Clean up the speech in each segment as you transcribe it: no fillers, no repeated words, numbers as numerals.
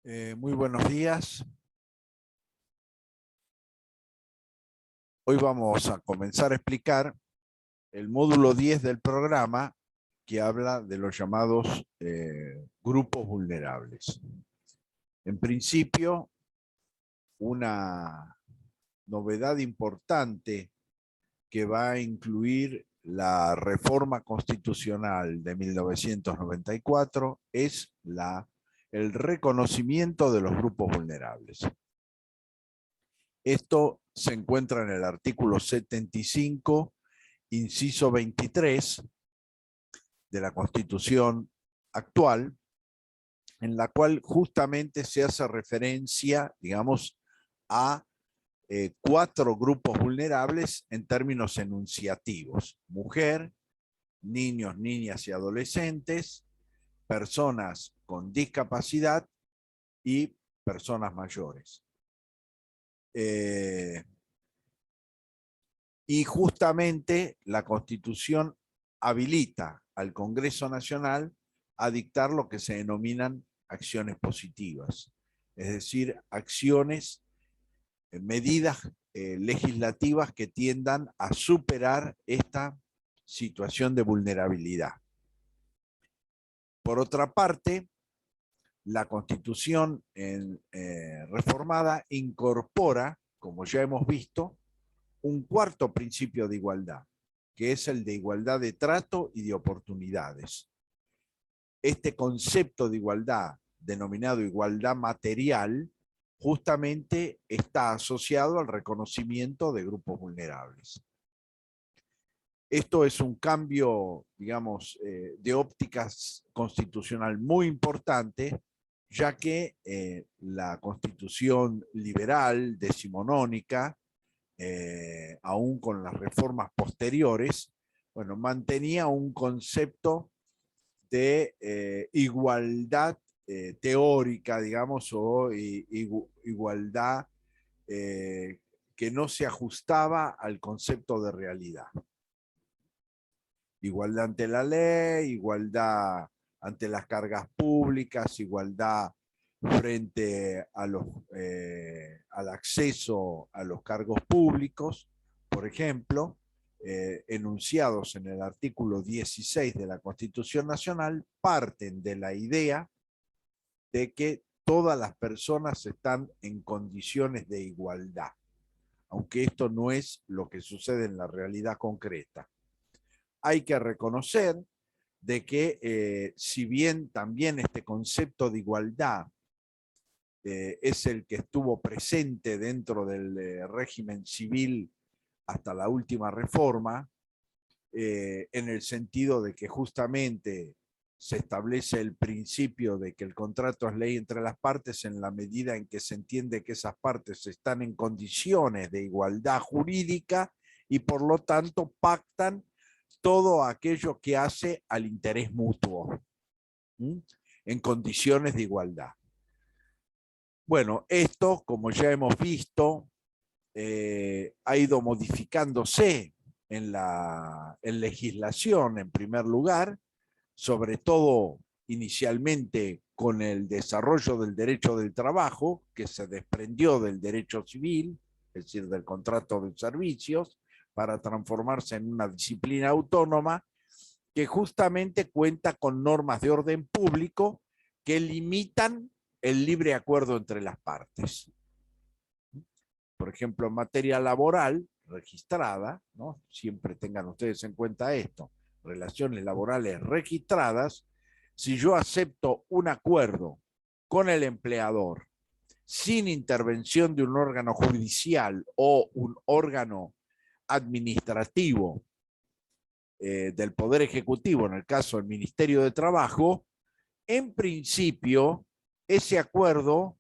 Muy buenos días. Hoy vamos a comenzar a explicar el módulo 10 del programa que habla de los llamados grupos vulnerables. En principio, una novedad importante que va a incluir la reforma constitucional de 1994 es el reconocimiento de los grupos vulnerables. Esto se encuentra en el artículo 75, inciso 23 de la Constitución actual, en la cual justamente se hace referencia, digamos, a 4 grupos vulnerables en términos enunciativos: mujer, niños, niñas y adolescentes, personas con discapacidad y personas mayores. Y justamente la Constitución habilita al Congreso Nacional a dictar lo que se denominan acciones positivas, es decir, acciones, medidas legislativas que tiendan a superar esta situación de vulnerabilidad. Por otra parte, la Constitución reformada incorpora, como ya hemos visto, un cuarto principio de igualdad, que es el de igualdad de trato y de oportunidades. Este concepto de igualdad, denominado igualdad material, justamente está asociado al reconocimiento de grupos vulnerables. Esto es un cambio, digamos, de óptica constitucional muy importante, ya que la Constitución liberal decimonónica, aún con las reformas posteriores, bueno, mantenía un concepto de igualdad teórica, digamos, o igualdad que no se ajustaba al concepto de realidad. Igualdad ante la ley, igualdad ante las cargas públicas, igualdad frente a al acceso a los cargos públicos, por ejemplo, enunciados en el artículo 16 de la Constitución Nacional, parten de la idea de que todas las personas están en condiciones de igualdad, aunque esto no es lo que sucede en la realidad concreta. Hay que reconocer de que si bien también este concepto de igualdad es el que estuvo presente dentro del régimen civil hasta la última reforma, en el sentido de que justamente se establece el principio de que el contrato es ley entre las partes en la medida en que se entiende que esas partes están en condiciones de igualdad jurídica y por lo tanto pactan todo aquello que hace al interés mutuo, en condiciones de igualdad. Bueno, esto, como ya hemos visto, ha ido modificándose en legislación, en primer lugar, sobre todo inicialmente con el desarrollo del derecho del trabajo, que se desprendió del derecho civil, es decir, del contrato de servicios, para transformarse en una disciplina autónoma que justamente cuenta con normas de orden público que limitan el libre acuerdo entre las partes. Por ejemplo, en materia laboral registrada, ¿no? Siempre tengan ustedes en cuenta esto, relaciones laborales registradas, si yo acepto un acuerdo con el empleador sin intervención de un órgano judicial o un órgano administrativo del Poder Ejecutivo, en el caso del Ministerio de Trabajo, en principio ese acuerdo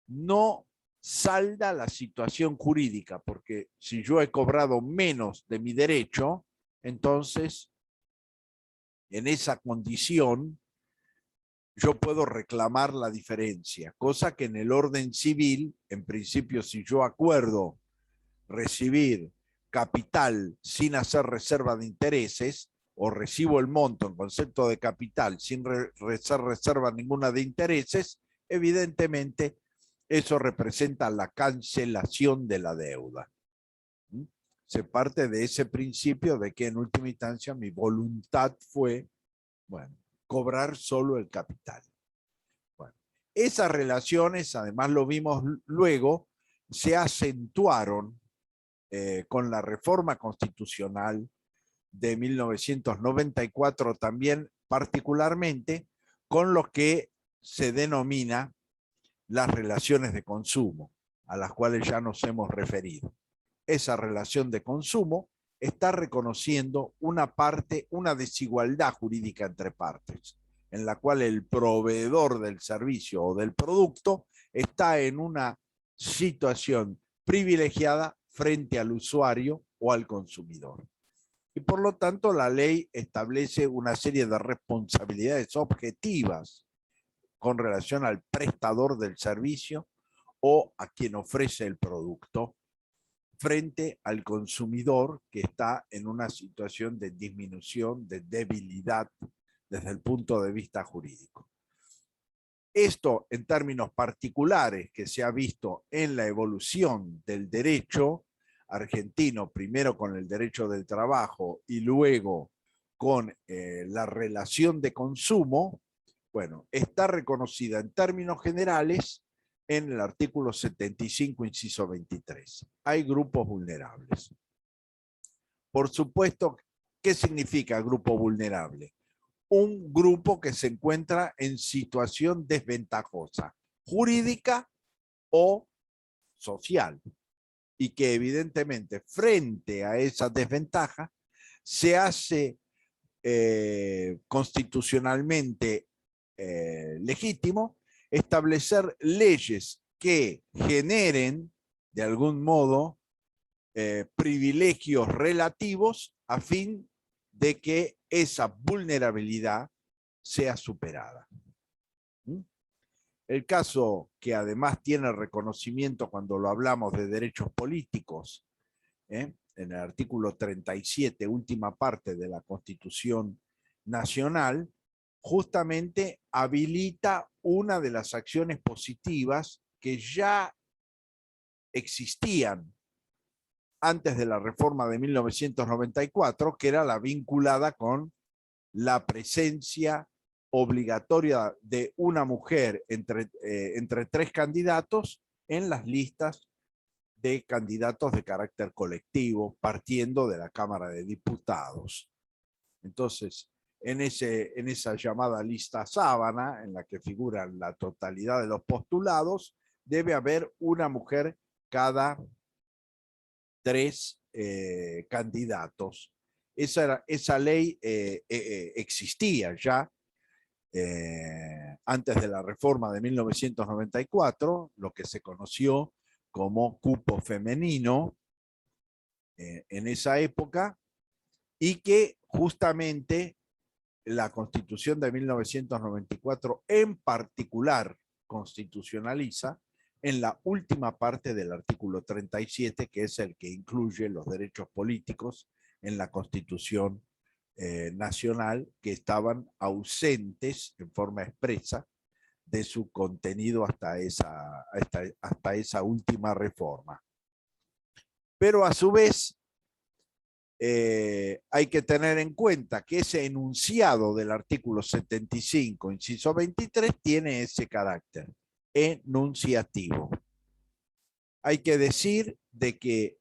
no salda la situación jurídica, porque si yo he cobrado menos de mi derecho, entonces en esa condición yo puedo reclamar la diferencia, cosa que en el orden civil, en principio, si yo acuerdo recibir capital sin hacer reserva de intereses, o recibo el monto en concepto de capital sin hacer reserva ninguna de intereses, evidentemente eso representa la cancelación de la deuda. Se parte de ese principio de que en última instancia mi voluntad fue, bueno, cobrar solo el capital. Bueno, esas relaciones, además lo vimos luego, se acentuaron con la reforma constitucional de 1994 también, particularmente con lo que se denomina las relaciones de consumo, a las cuales ya nos hemos referido. Esa relación de consumo está reconociendo una desigualdad jurídica entre partes, en la cual el proveedor del servicio o del producto está en una situación privilegiada frente al usuario o al consumidor. Y por lo tanto la ley establece una serie de responsabilidades objetivas con relación al prestador del servicio o a quien ofrece el producto frente al consumidor que está en una situación de disminución, de debilidad desde el punto de vista jurídico. Esto en términos particulares que se ha visto en la evolución del derecho argentino, primero con el derecho del trabajo y luego con la relación de consumo, bueno, está reconocida en términos generales en el artículo 75, inciso 23. Hay grupos vulnerables. Por supuesto, ¿qué significa grupo vulnerable? Un grupo que se encuentra en situación desventajosa, jurídica o social, y que evidentemente frente a esa desventaja se hace constitucionalmente legítimo establecer leyes que generen de algún modo privilegios relativos a fin de que esa vulnerabilidad sea superada. El caso que además tiene reconocimiento cuando lo hablamos de derechos políticos, en el artículo 37, última parte de la Constitución Nacional, justamente habilita una de las acciones positivas que ya existían antes de la reforma de 1994, que era la vinculada con la presencia obligatoria de una mujer entre tres candidatos en las listas de candidatos de carácter colectivo, partiendo de la Cámara de Diputados. Entonces, en esa llamada lista sábana, en la que figuran la totalidad de los postulados, debe haber una mujer cada tres candidatos. Esa ley existía ya antes de la reforma de 1994, lo que se conoció como cupo femenino en esa época, y que justamente la Constitución de 1994 en particular constitucionaliza en la última parte del artículo 37, que es el que incluye los derechos políticos en la Constitución nacional, que estaban ausentes en forma expresa de su contenido hasta esa última reforma. Pero a su vez, hay que tener en cuenta que ese enunciado del artículo 75, inciso 23, tiene ese carácter enunciativo. Hay que decir de que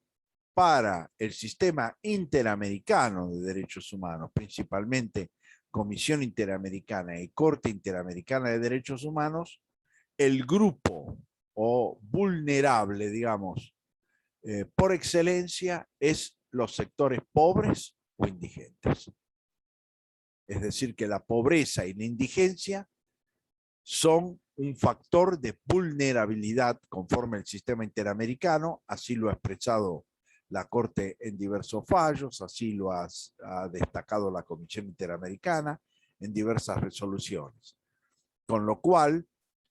para el sistema interamericano de derechos humanos, principalmente Comisión Interamericana y Corte Interamericana de Derechos Humanos, el grupo o vulnerable, digamos, por excelencia es los sectores pobres o indigentes. Es decir, que la pobreza y la indigencia son un factor de vulnerabilidad conforme al sistema interamericano, así lo ha expresado la Corte en diversos fallos, así lo ha destacado la Comisión Interamericana en diversas resoluciones. Con lo cual,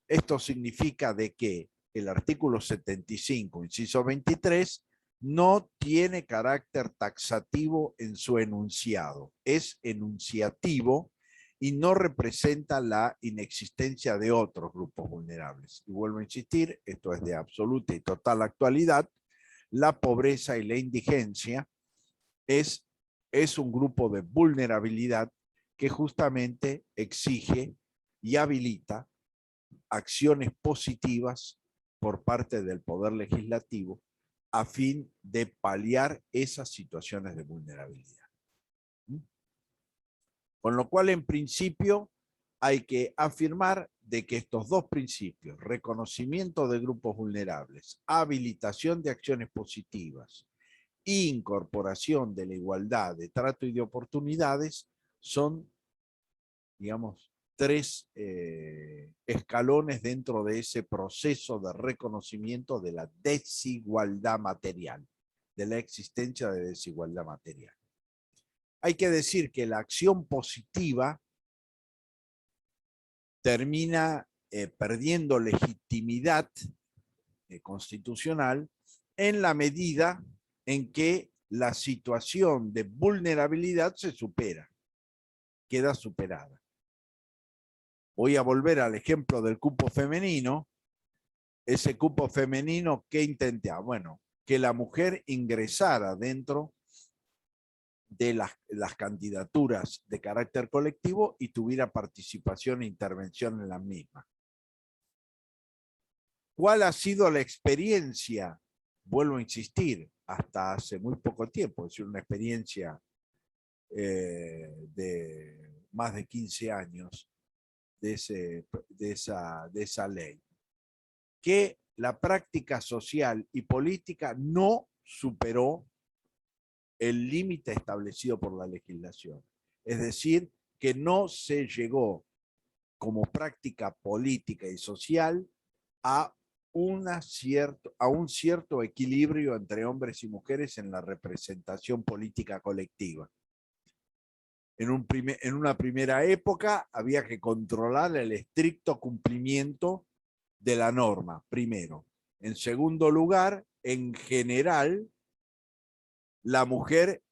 esto significa de que el artículo 75, inciso 23, no tiene carácter taxativo en su enunciado, es enunciativo y no representa la inexistencia de otros grupos vulnerables. Y vuelvo a insistir, esto es de absoluta y total actualidad, la pobreza y la indigencia es un grupo de vulnerabilidad que justamente exige y habilita acciones positivas por parte del Poder Legislativo a fin de paliar esas situaciones de vulnerabilidad. Con lo cual, en principio, hay que afirmar de que estos dos principios, reconocimiento de grupos vulnerables, habilitación de acciones positivas, incorporación de la igualdad de trato y de oportunidades, son, digamos, tres escalones dentro de ese proceso de reconocimiento de la desigualdad material, de la existencia de desigualdad material. Hay que decir que la acción positiva termina perdiendo legitimidad constitucional en la medida en que la situación de vulnerabilidad se supera, queda superada. Voy a volver al ejemplo del cupo femenino. Ese cupo femenino, ¿qué intentaba? Bueno, que la mujer ingresara dentro de las candidaturas de carácter colectivo y tuviera participación e intervención en las mismas. ¿Cuál ha sido la experiencia? Vuelvo a insistir, hasta hace muy poco tiempo, es decir, una experiencia de más de 15 años de esa ley, que la práctica social y política no superó el límite establecido por la legislación. Es decir, que no se llegó como práctica política y social a un cierto equilibrio entre hombres y mujeres en la representación política colectiva. En una primera época había que controlar el estricto cumplimiento de la norma, primero. En segundo lugar, en general, la mujer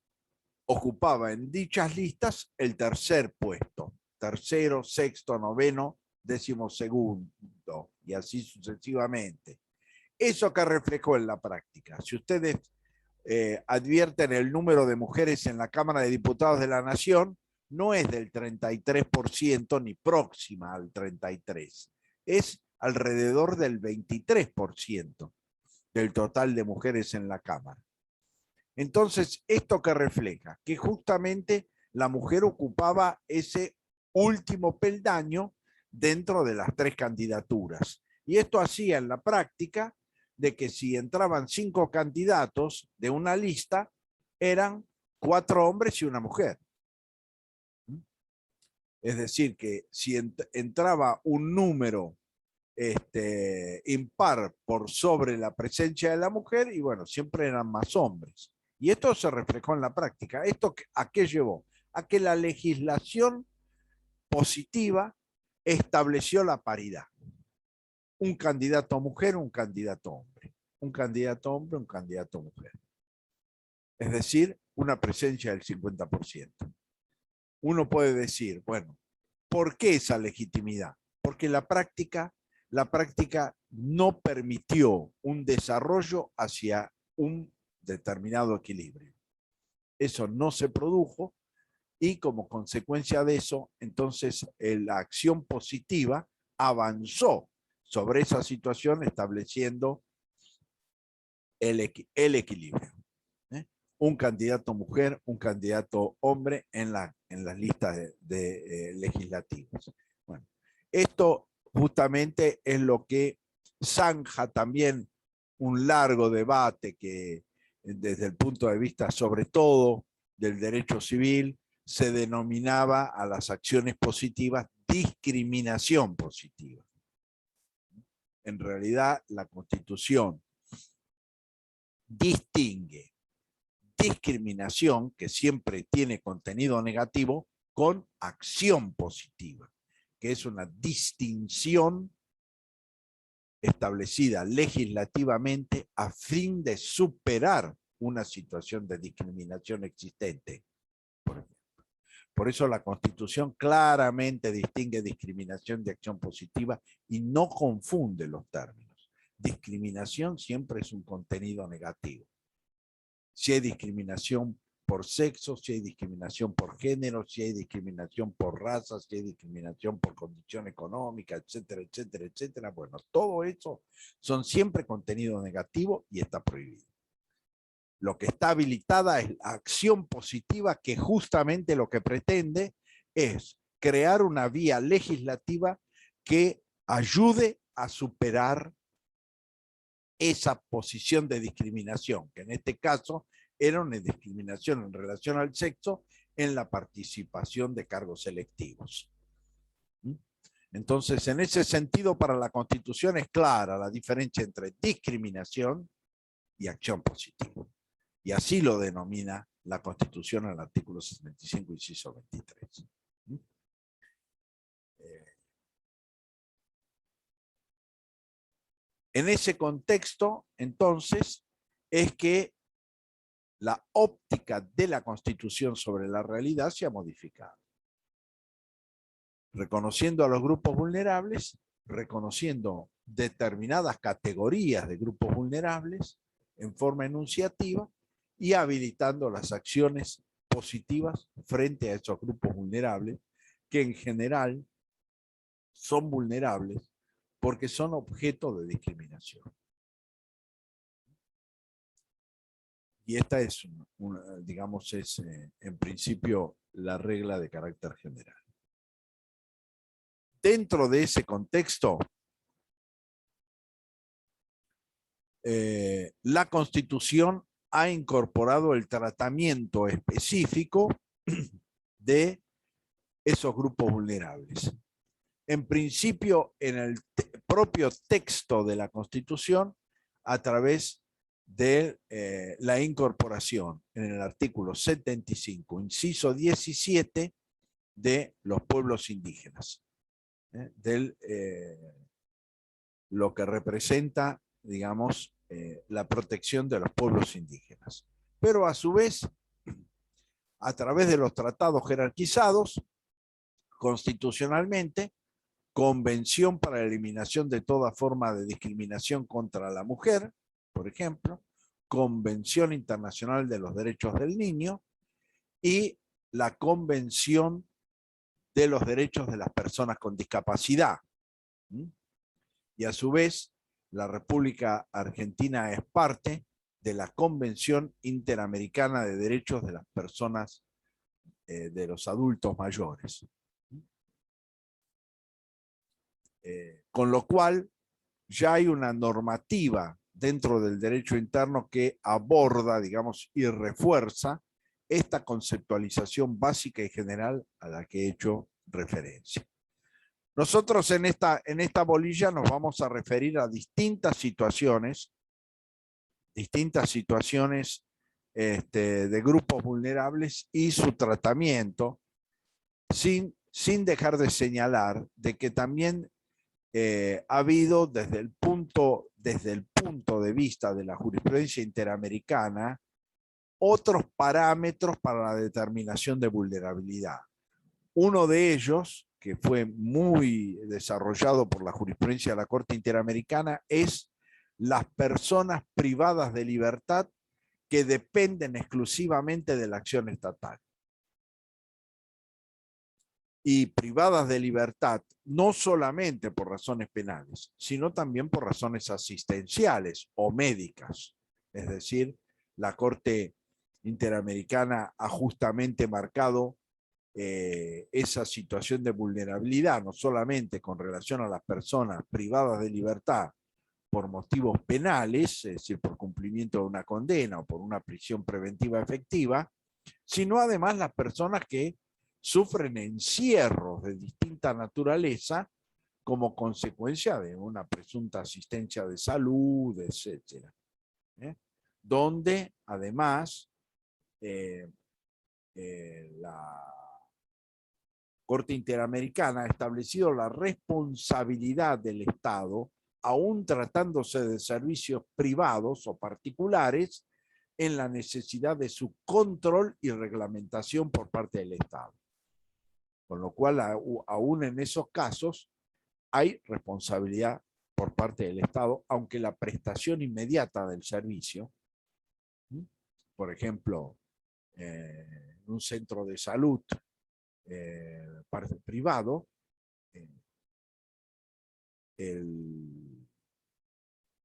ocupaba en dichas listas el tercer puesto, tercero, sexto, noveno, 12º, y así sucesivamente. Eso que reflejó en la práctica. Si ustedes advierten el número de mujeres en la Cámara de Diputados de la Nación, no es del 33% ni próxima al 33%, es alrededor del 23% del total de mujeres en la Cámara. Entonces, ¿esto qué refleja? Que justamente la mujer ocupaba ese último peldaño dentro de las tres candidaturas. Y esto hacía en la práctica de que si entraban 5 candidatos de una lista, eran 4 hombres y una mujer. Es decir, que si entraba un número impar por sobre la presencia de la mujer, y bueno, siempre eran más hombres. Y esto se reflejó en la práctica. ¿Esto a qué llevó? A que la legislación positiva estableció la paridad. Un candidato mujer, un candidato hombre. Un candidato hombre, un candidato mujer. Es decir, una presencia del 50%. Uno puede decir, bueno, ¿por qué esa legitimidad? Porque la práctica no permitió un desarrollo hacia un determinado equilibrio. Eso no se produjo y como consecuencia de eso, entonces la acción positiva avanzó sobre esa situación estableciendo el equilibrio. Un candidato mujer, un candidato hombre en las listas legislativas. Bueno, esto justamente es lo que zanja también un largo debate que desde el punto de vista sobre todo del derecho civil se denominaba a las acciones positivas discriminación positiva. En realidad la Constitución distingue discriminación, que siempre tiene contenido negativo, con acción positiva, que es una distinción establecida legislativamente a fin de superar una situación de discriminación existente, por ejemplo. Por eso la Constitución claramente distingue discriminación de acción positiva y no confunde los términos. Discriminación siempre es un contenido negativo. Si hay discriminación por sexo, si hay discriminación por género, si hay discriminación por raza, si hay discriminación por condición económica, etcétera, etcétera, etcétera. Bueno, todo eso son siempre contenido negativo y está prohibido. Lo que está habilitada es la acción positiva, que justamente lo que pretende es crear una vía legislativa que ayude a superar esa posición de discriminación, que en este caso era una discriminación en relación al sexo en la participación de cargos electivos. Entonces, en ese sentido, para la Constitución es clara la diferencia entre discriminación y acción positiva. Y así lo denomina la Constitución en el artículo 65, inciso 23. En ese contexto, entonces, es que la óptica de la Constitución sobre la realidad se ha modificado. Reconociendo a los grupos vulnerables, reconociendo determinadas categorías de grupos vulnerables en forma enunciativa y habilitando las acciones positivas frente a esos grupos vulnerables, que en general son vulnerables porque son objeto de discriminación. Y esta es, digamos, es en principio la regla de carácter general. Dentro de ese contexto, la Constitución ha incorporado el tratamiento específico de esos grupos vulnerables. En principio, en el propio texto de la Constitución, a través de la incorporación en el artículo 75, inciso 17, de los pueblos indígenas, lo que representa, digamos, la protección de los pueblos indígenas. Pero a su vez, a través de los tratados jerarquizados, constitucionalmente, Convención para la Eliminación de toda forma de discriminación contra la mujer, por ejemplo, Convención Internacional de los Derechos del Niño y la Convención de los Derechos de las Personas con Discapacidad. Y a su vez, la República Argentina es parte de la Convención Interamericana de Derechos de las Personas, de los adultos mayores. Con lo cual, ya hay una normativa dentro del derecho interno que aborda, digamos, y refuerza esta conceptualización básica y general a la que he hecho referencia. Nosotros en esta bolilla nos vamos a referir a distintas situaciones de grupos vulnerables y su tratamiento, sin dejar de señalar de que también ha habido desde el punto de vista de la jurisprudencia interamericana otros parámetros para la determinación de vulnerabilidad. Uno de ellos, que fue muy desarrollado por la jurisprudencia de la Corte Interamericana, es las personas privadas de libertad que dependen exclusivamente de la acción estatal. Y privadas de libertad no solamente por razones penales, sino también por razones asistenciales o médicas. Es decir, la Corte Interamericana ha justamente marcado esa situación de vulnerabilidad, no solamente con relación a las personas privadas de libertad por motivos penales, es decir, por cumplimiento de una condena o por una prisión preventiva efectiva, sino además las personas que sufren encierros de distinta naturaleza como consecuencia de una presunta asistencia de salud, etc. Donde además la Corte Interamericana ha establecido la responsabilidad del Estado, aún tratándose de servicios privados o particulares, en la necesidad de su control y reglamentación por parte del Estado. Con lo cual, aún en esos casos, hay responsabilidad por parte del Estado, aunque la prestación inmediata del servicio, por ejemplo, en un centro de salud privado,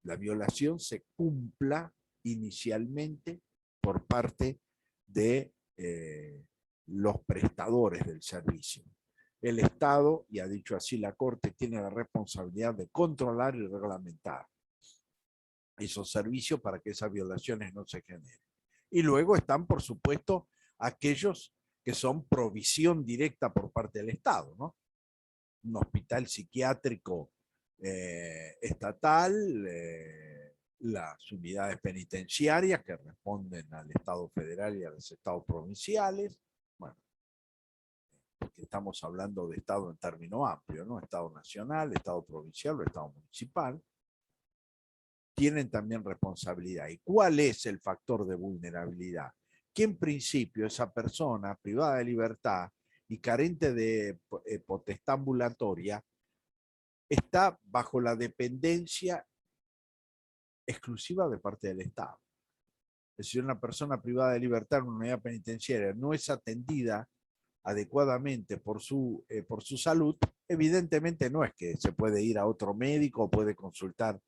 la violación se cumpla inicialmente por parte de los prestadores del servicio. El Estado, y ha dicho así la Corte, tiene la responsabilidad de controlar y reglamentar esos servicios para que esas violaciones no se generen. Y luego están, por supuesto, aquellos que son provisión directa por parte del Estado, ¿no? Un hospital psiquiátrico estatal, las unidades penitenciarias que responden al Estado federal y a los estados provinciales. Bueno, porque estamos hablando de Estado en término amplio, ¿no? Estado nacional, Estado provincial o Estado municipal. Tienen también responsabilidad. ¿Y cuál es el factor de vulnerabilidad? Que en principio esa persona privada de libertad y carente de potestad ambulatoria está bajo la dependencia exclusiva de parte del Estado. Es decir, una persona privada de libertad en una unidad penitenciaria no es atendida adecuadamente por su salud, evidentemente no es que se puede ir a otro médico o puede consultar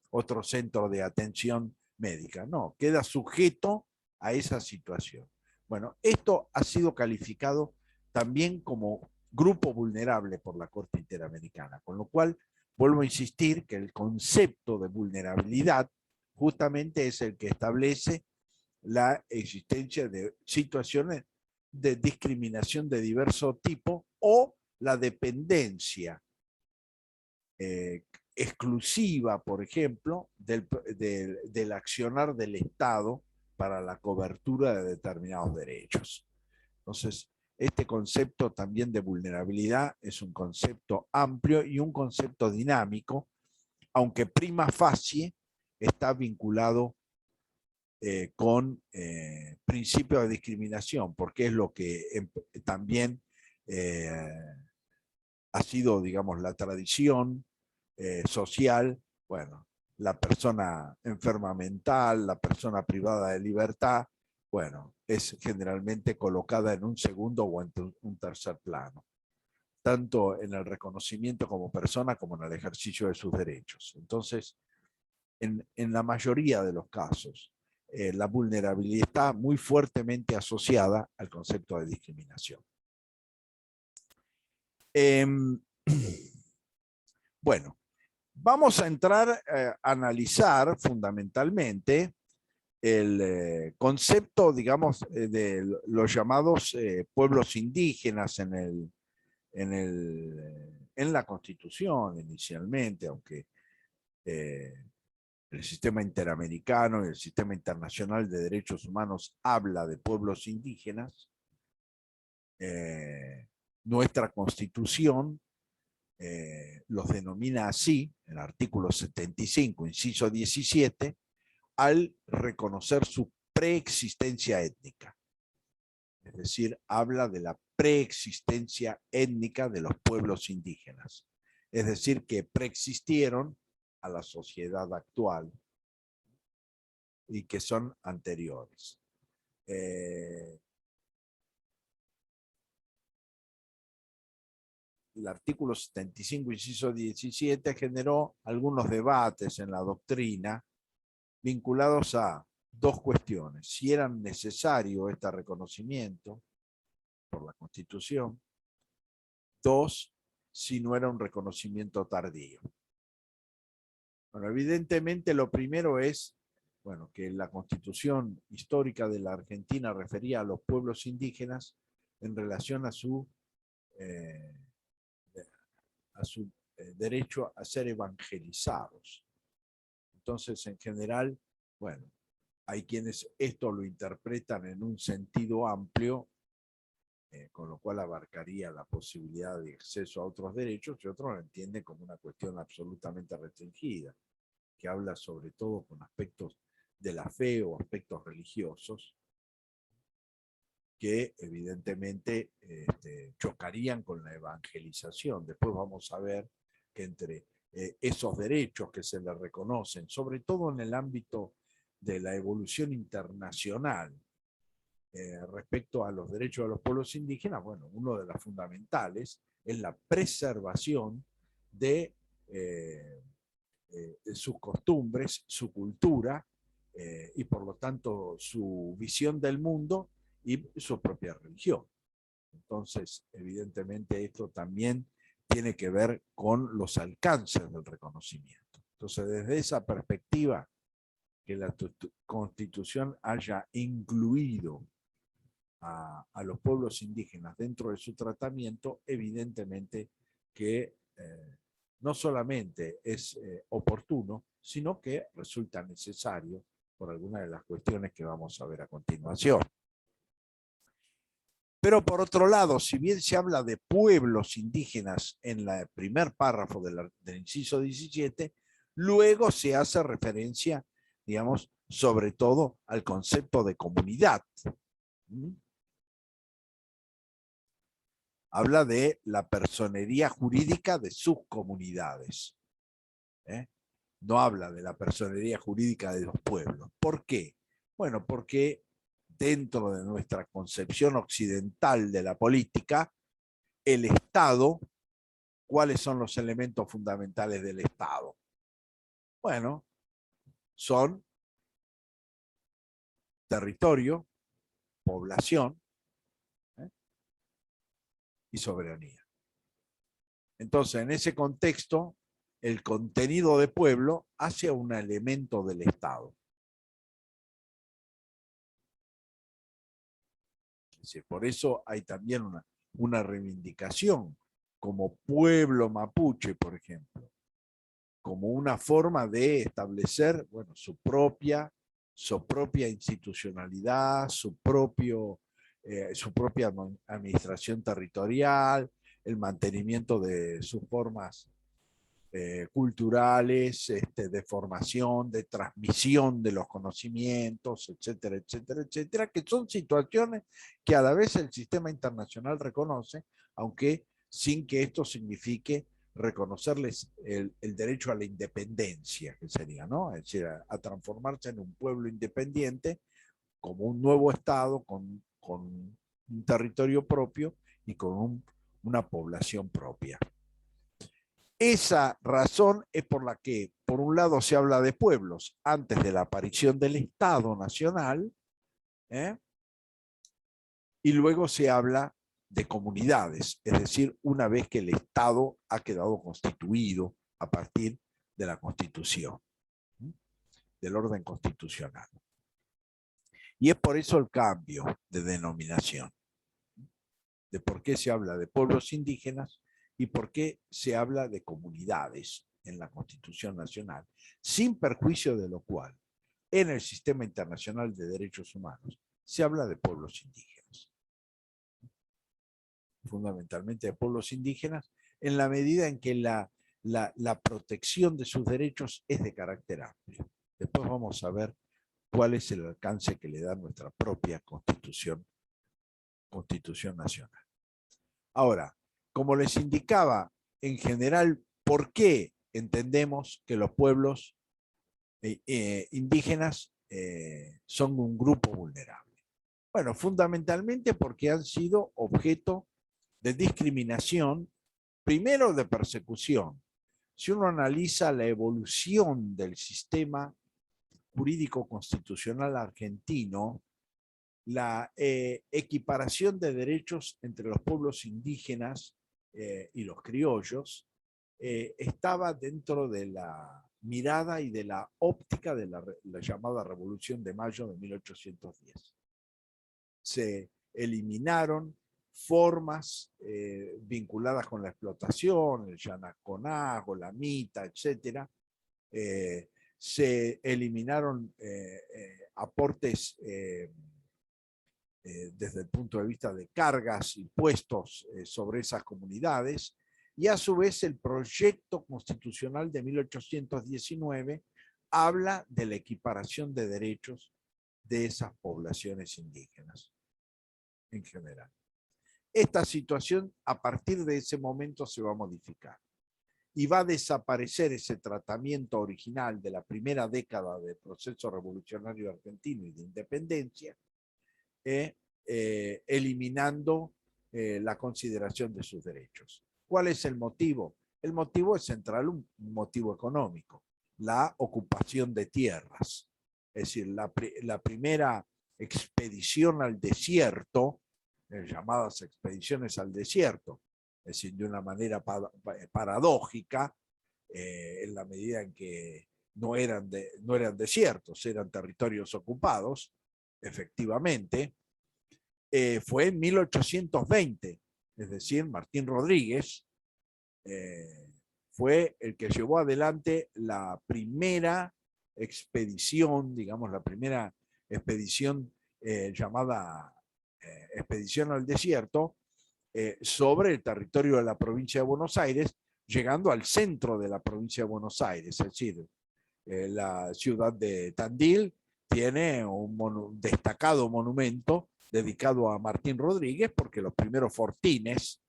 otro centro de atención médica, no, queda sujeto a esa situación. Bueno, esto ha sido calificado también como grupo vulnerable por la Corte Interamericana, con lo cual vuelvo a insistir que el concepto de vulnerabilidad justamente es el que establece la existencia de situaciones de discriminación de diverso tipo o la dependencia exclusiva, por ejemplo, del accionar del Estado para la cobertura de determinados derechos. Entonces, este concepto también de vulnerabilidad es un concepto amplio y un concepto dinámico, aunque prima facie está vinculado con principios de discriminación, porque es lo que también ha sido, digamos, la tradición social. Bueno, la persona enferma mental, la persona privada de libertad, bueno, es generalmente colocada en un segundo o en un tercer plano, tanto en el reconocimiento como persona como en el ejercicio de sus derechos. Entonces, en la mayoría de los casos, la vulnerabilidad está muy fuertemente asociada al concepto de discriminación. Bueno, vamos a entrar a analizar fundamentalmente el concepto, digamos, de los llamados pueblos indígenas en la Constitución inicialmente, aunque el sistema interamericano y el sistema internacional de derechos humanos habla de pueblos indígenas. Nuestra Constitución los denomina así, en el artículo 75, inciso 17, al reconocer su preexistencia étnica. Es decir, habla de la preexistencia étnica de los pueblos indígenas. Es decir, que preexistieron a la sociedad actual y que son anteriores. El artículo 75, inciso 17, generó algunos debates en la doctrina vinculados a dos cuestiones: si era necesario este reconocimiento por la Constitución; dos, si no era un reconocimiento tardío. Bueno, evidentemente lo primero es, bueno, que la Constitución histórica de la Argentina refería a los pueblos indígenas en relación a su derecho a ser evangelizados. Entonces, en general, bueno, hay quienes esto lo interpretan en un sentido amplio, con lo cual abarcaría la posibilidad de acceso a otros derechos, y otros lo entienden como una cuestión absolutamente restringida, que habla sobre todo con aspectos de la fe o aspectos religiosos, que evidentemente chocarían con la evangelización. Después vamos a ver que entre esos derechos que se les reconocen, sobre todo en el ámbito de la evolución internacional, respecto a los derechos de los pueblos indígenas, bueno, uno de los fundamentales es la preservación de sus costumbres, su cultura, y por lo tanto su visión del mundo y su propia religión. Entonces, evidentemente esto también tiene que ver con los alcances del reconocimiento. Entonces, desde esa perspectiva, que la Constitución haya incluido a los pueblos indígenas dentro de su tratamiento, evidentemente que no solamente es oportuno, sino que resulta necesario por algunas de las cuestiones que vamos a ver a continuación. Pero por otro lado, si bien se habla de pueblos indígenas en el primer párrafo del inciso 17, luego se hace referencia, digamos, sobre todo al concepto de comunidad. Habla de la personería jurídica de sus comunidades. No habla de la personería jurídica de los pueblos. ¿Por qué? Bueno, porque dentro de nuestra concepción occidental de la política, el Estado, ¿cuáles son los elementos fundamentales del Estado? Bueno, son territorio, población, y soberanía. Entonces, en ese contexto, el contenido de pueblo hace un elemento del Estado. Por eso hay también una reivindicación como pueblo mapuche, por ejemplo, como una forma de establecer, bueno, su propia institucionalidad, su propia administración territorial, el mantenimiento de sus formas culturales, de formación, de transmisión de los conocimientos, etcétera, etcétera, etcétera, que son situaciones que a la vez el sistema internacional reconoce, aunque sin que esto signifique reconocerles el derecho a la independencia, que sería, ¿no? Es decir, a transformarse en un pueblo independiente como un nuevo Estado con un territorio propio y con una población propia. Esa razón es por la que, por un lado, se habla de pueblos antes de la aparición del Estado Nacional, y luego se habla de comunidades, es decir, una vez que el Estado ha quedado constituido a partir de la Constitución, del orden constitucional. Y es por eso el cambio de denominación, de por qué se habla de pueblos indígenas y por qué se habla de comunidades en la Constitución Nacional, sin perjuicio de lo cual, en el sistema internacional de derechos humanos, se habla de pueblos indígenas. Fundamentalmente de pueblos indígenas, en la medida en que la protección de sus derechos es de carácter amplio. Después vamos a ver cuál es el alcance que le da nuestra propia Constitución Nacional. Ahora, como les indicaba, en general, ¿por qué entendemos que los pueblos indígenas son un grupo vulnerable? Bueno, fundamentalmente porque han sido objeto de discriminación, primero de persecución. Si uno analiza la evolución del sistema jurídico constitucional argentino, la equiparación de derechos entre los pueblos indígenas y los criollos estaba dentro de la mirada y de la óptica de la llamada Revolución de Mayo de 1810. Se eliminaron formas vinculadas con la explotación, el yanaconago, la mita, etc. Se eliminaron aportes desde el punto de vista de cargas, impuestos sobre esas comunidades, y a su vez el proyecto constitucional de 1819 habla de la equiparación de derechos de esas poblaciones indígenas. en general. Esta situación a partir de ese momento se va a modificar y va a desaparecer ese tratamiento original de la primera década del proceso revolucionario argentino y de independencia, eliminando la consideración de sus derechos. ¿Cuál es el motivo? El motivo es central, un motivo económico, la ocupación de tierras. Es decir, la primera expedición al desierto, llamadas expediciones al desierto, es decir, de una manera paradójica, en la medida en que no eran desiertos, eran territorios ocupados, efectivamente, fue en 1820, es decir, Martín Rodríguez fue el que llevó adelante la primera expedición, digamos, la primera expedición llamada Expedición al Desierto, sobre el territorio de la provincia de Buenos Aires, llegando al centro de la provincia de Buenos Aires, es decir, la ciudad de Tandil tiene un destacado monumento dedicado a Martín Rodríguez, porque los primeros fortines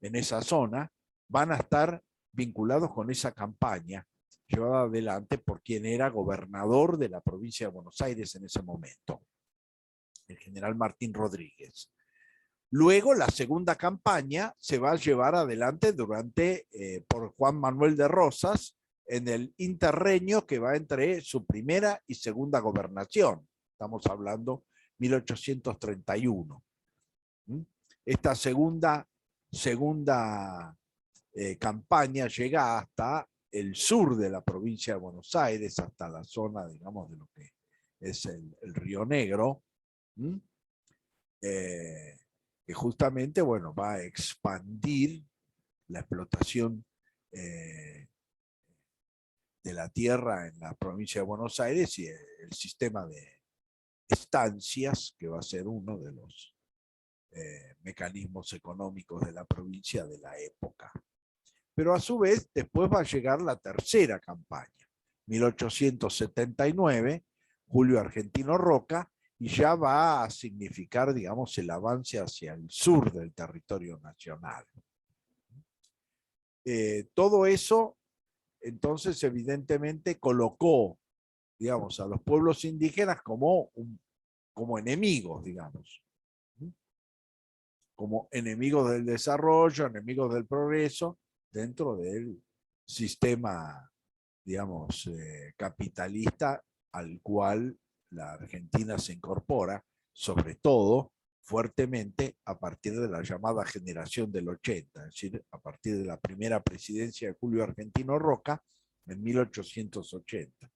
en esa zona van a estar vinculados con esa campaña llevada adelante por quien era gobernador de la provincia de Buenos Aires en ese momento, el general Martín Rodríguez. Luego, la segunda campaña se va a llevar adelante por Juan Manuel de Rosas en el interreño que va entre su primera y segunda gobernación. Estamos hablando 1831. Esta segunda campaña llega hasta el sur de la provincia de Buenos Aires, hasta la zona, digamos, de lo que es el Río Negro, que justamente, bueno, va a expandir la explotación de la tierra en la provincia de Buenos Aires y el sistema de estancias, que va a ser uno de los mecanismos económicos de la provincia de la época. Pero a su vez, después va a llegar la tercera campaña, 1879, Julio Argentino Roca, y ya va a significar, digamos, el avance hacia el sur del territorio nacional. Todo eso, entonces, evidentemente colocó, digamos, a los pueblos indígenas como enemigos, digamos. Como enemigos del desarrollo, enemigos del progreso, dentro del sistema, digamos, capitalista al cual la Argentina se incorpora, sobre todo fuertemente a partir de la llamada generación del 80, es decir, a partir de la primera presidencia de Julio Argentino Roca en 1880.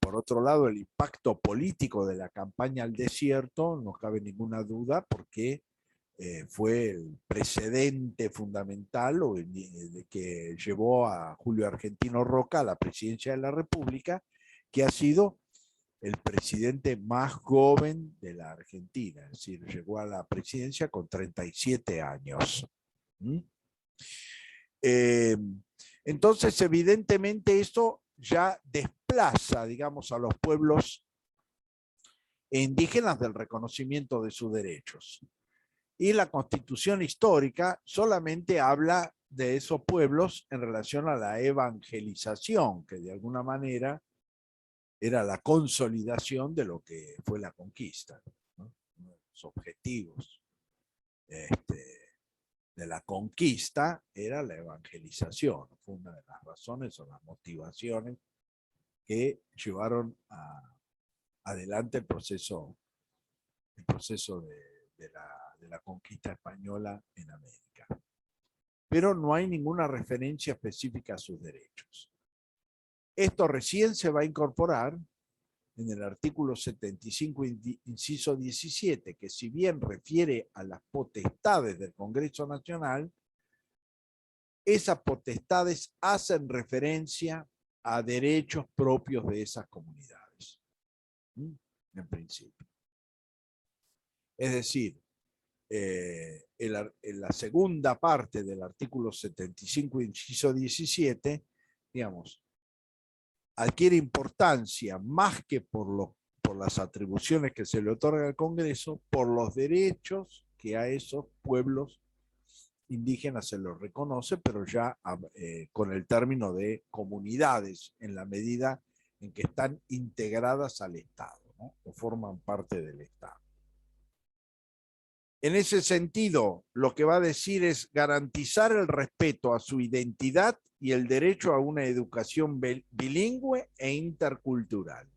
Por otro lado, el impacto político de la campaña al desierto, no cabe ninguna duda, porque fue el precedente fundamental que llevó a Julio Argentino Roca a la presidencia de la República, que ha sido el presidente más joven de la Argentina, es decir, llegó a la presidencia con 37 años. Entonces, evidentemente, esto ya desplaza, digamos, a los pueblos indígenas del reconocimiento de sus derechos. Y la Constitución histórica solamente habla de esos pueblos en relación a la evangelización, que de alguna manera era la consolidación de lo que fue la conquista, ¿no? Los objetivos de la conquista era la evangelización. Fue una de las razones o las motivaciones que llevaron adelante el proceso de la conquista española en América. Pero no hay ninguna referencia específica a sus derechos. Esto recién se va a incorporar en el artículo 75, inciso 17, que si bien refiere a las potestades del Congreso Nacional, esas potestades hacen referencia a derechos propios de esas comunidades, en principio. Es decir, en la segunda parte del artículo 75, inciso 17, digamos, adquiere importancia más que por por las atribuciones que se le otorga al Congreso, por los derechos que a esos pueblos indígenas se los reconoce, pero ya con el término de comunidades, en la medida en que están integradas al Estado, ¿no? O forman parte del Estado. En ese sentido, lo que va a decir es garantizar el respeto a su identidad y el derecho a una educación bilingüe e intercultural.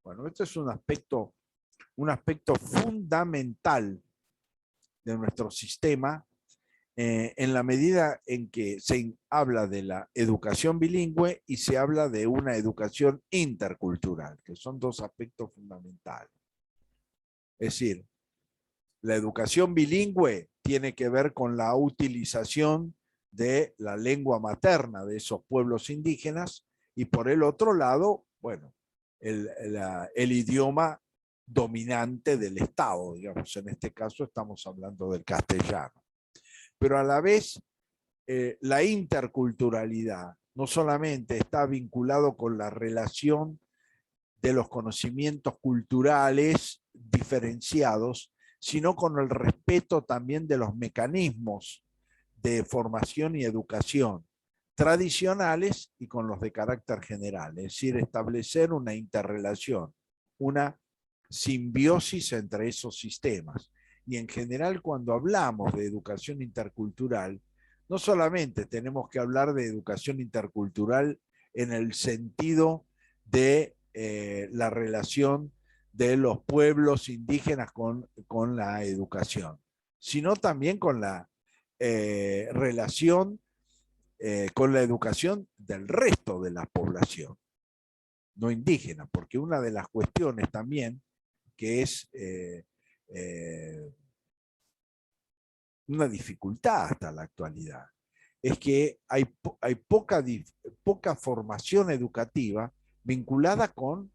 Bueno, este es un aspecto fundamental de nuestro sistema, en la medida en que se habla de la educación bilingüe y se habla de una educación intercultural, que son dos aspectos fundamentales. Es decir, la educación bilingüe tiene que ver con la utilización de la lengua materna de esos pueblos indígenas y por el otro lado, bueno, el idioma dominante del Estado, digamos. En este caso estamos hablando del castellano. Pero a la vez, la interculturalidad no solamente está vinculado con la relación de los conocimientos culturales diferenciados, sino con el respeto también de los mecanismos de formación y educación tradicionales y con los de carácter general, es decir, establecer una interrelación, una simbiosis entre esos sistemas. Y en general, cuando hablamos de educación intercultural, no solamente tenemos que hablar de educación intercultural en el sentido de la relación de los pueblos indígenas con la educación, sino también con la relación con la educación del resto de la población no indígena, porque una de las cuestiones también que es una dificultad hasta la actualidad, es que hay poca formación educativa vinculada con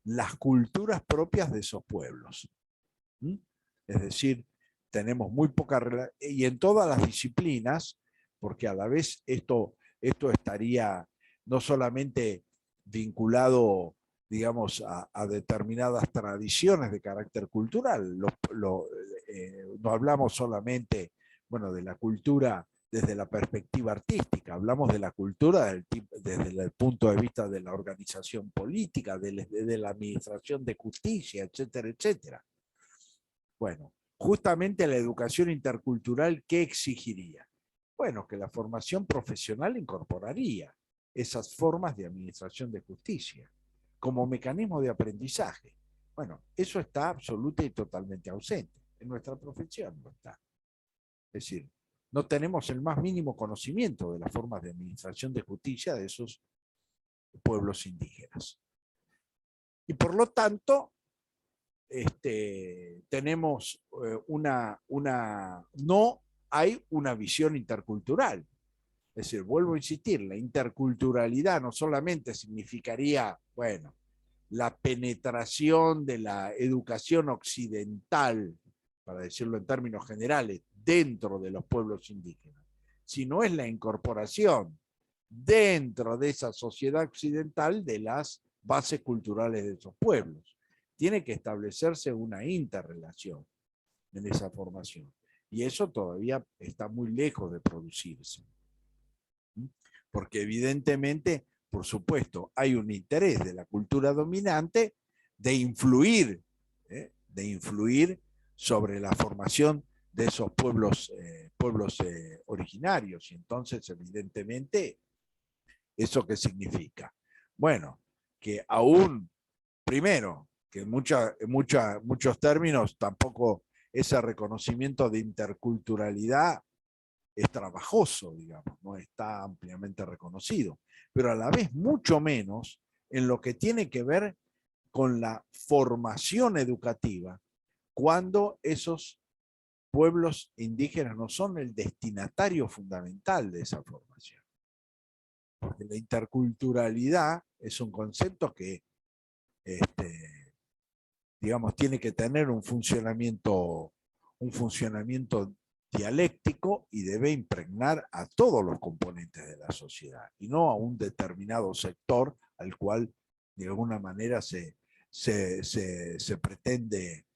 las culturas propias de esos pueblos. ¿Mm? Es decir, tenemos muy poca relación, y en todas las disciplinas, porque a la vez esto estaría no solamente vinculado, digamos, a determinadas tradiciones de carácter cultural. No hablamos solamente, bueno, de la cultura desde la perspectiva artística, hablamos de la cultura desde el punto de vista de la organización política, de la administración de justicia, etcétera, etcétera. Bueno, justamente la educación intercultural, ¿qué exigiría? Bueno, que la formación profesional incorporaría esas formas de administración de justicia como mecanismo de aprendizaje. Bueno, eso está absoluta y totalmente ausente. En nuestra profesión no está. Es decir, no tenemos el más mínimo conocimiento de las formas de administración de justicia de esos pueblos indígenas. Y por lo tanto, tenemos no hay una visión intercultural. Es decir, vuelvo a insistir, la interculturalidad no solamente significaría, bueno, la penetración de la educación occidental, para decirlo en términos generales, dentro de los pueblos indígenas, sino es la incorporación dentro de esa sociedad occidental de las bases culturales de esos pueblos. Tiene que establecerse una interrelación en esa formación. Y eso todavía está muy lejos de producirse. Porque evidentemente, por supuesto, hay un interés de la cultura dominante de influir sobre la formación de esos pueblos originarios. Y entonces, evidentemente, ¿eso qué significa? Bueno, que aún, primero, que en muchos términos tampoco ese reconocimiento de interculturalidad es trabajoso, digamos, no está ampliamente reconocido, pero a la vez mucho menos en lo que tiene que ver con la formación educativa, cuando esos pueblos indígenas no son el destinatario fundamental de esa formación. Porque la interculturalidad es un concepto que, digamos, tiene que tener un funcionamiento dialéctico y debe impregnar a todos los componentes de la sociedad y no a un determinado sector al cual de alguna manera se se pretende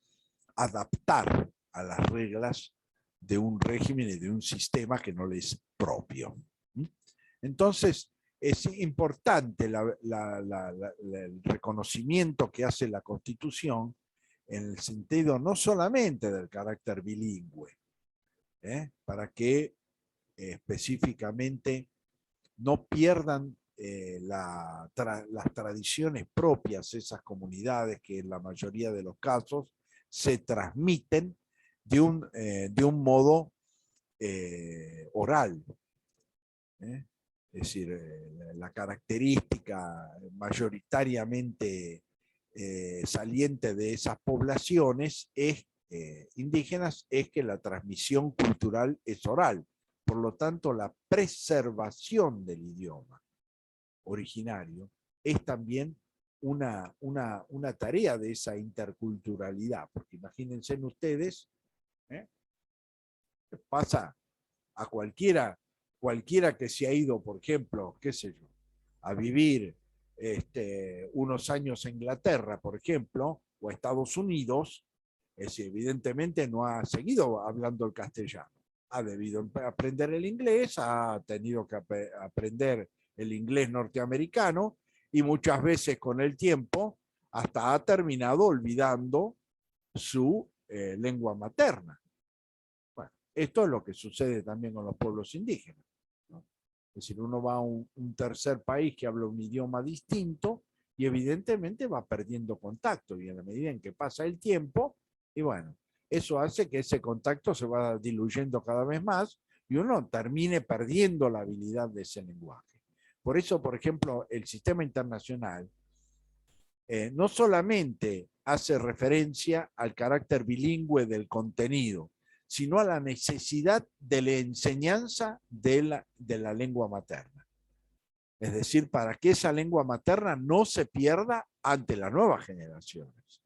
adaptar a las reglas de un régimen y de un sistema que no les es propio. Entonces, es importante el reconocimiento que hace la Constitución en el sentido no solamente del carácter bilingüe, para que específicamente no pierdan las tradiciones propias, esas comunidades que en la mayoría de los casos se transmiten de un modo oral. Es decir, la característica mayoritariamente saliente de esas poblaciones indígenas es que la transmisión cultural es oral. Por lo tanto, la preservación del idioma originario es también una tarea de esa interculturalidad, porque imagínense ustedes, pasa a cualquiera que se ha ido, por ejemplo, qué sé yo, a vivir unos años a Inglaterra, por ejemplo, o a Estados Unidos, evidentemente no ha seguido hablando el castellano. Ha debido aprender el inglés, ha tenido que aprender el inglés norteamericano y muchas veces con el tiempo hasta ha terminado olvidando su lengua materna. Bueno, esto es lo que sucede también con los pueblos indígenas, ¿no? Es decir, uno va a un tercer país que habla un idioma distinto y evidentemente va perdiendo contacto, y en la medida en que pasa el tiempo, y bueno, eso hace que ese contacto se va diluyendo cada vez más y uno termine perdiendo la habilidad de ese lenguaje. Por eso, por ejemplo, el sistema internacional no solamente hace referencia al carácter bilingüe del contenido, sino a la necesidad de la enseñanza de la lengua materna. Es decir, para que esa lengua materna no se pierda ante las nuevas generaciones,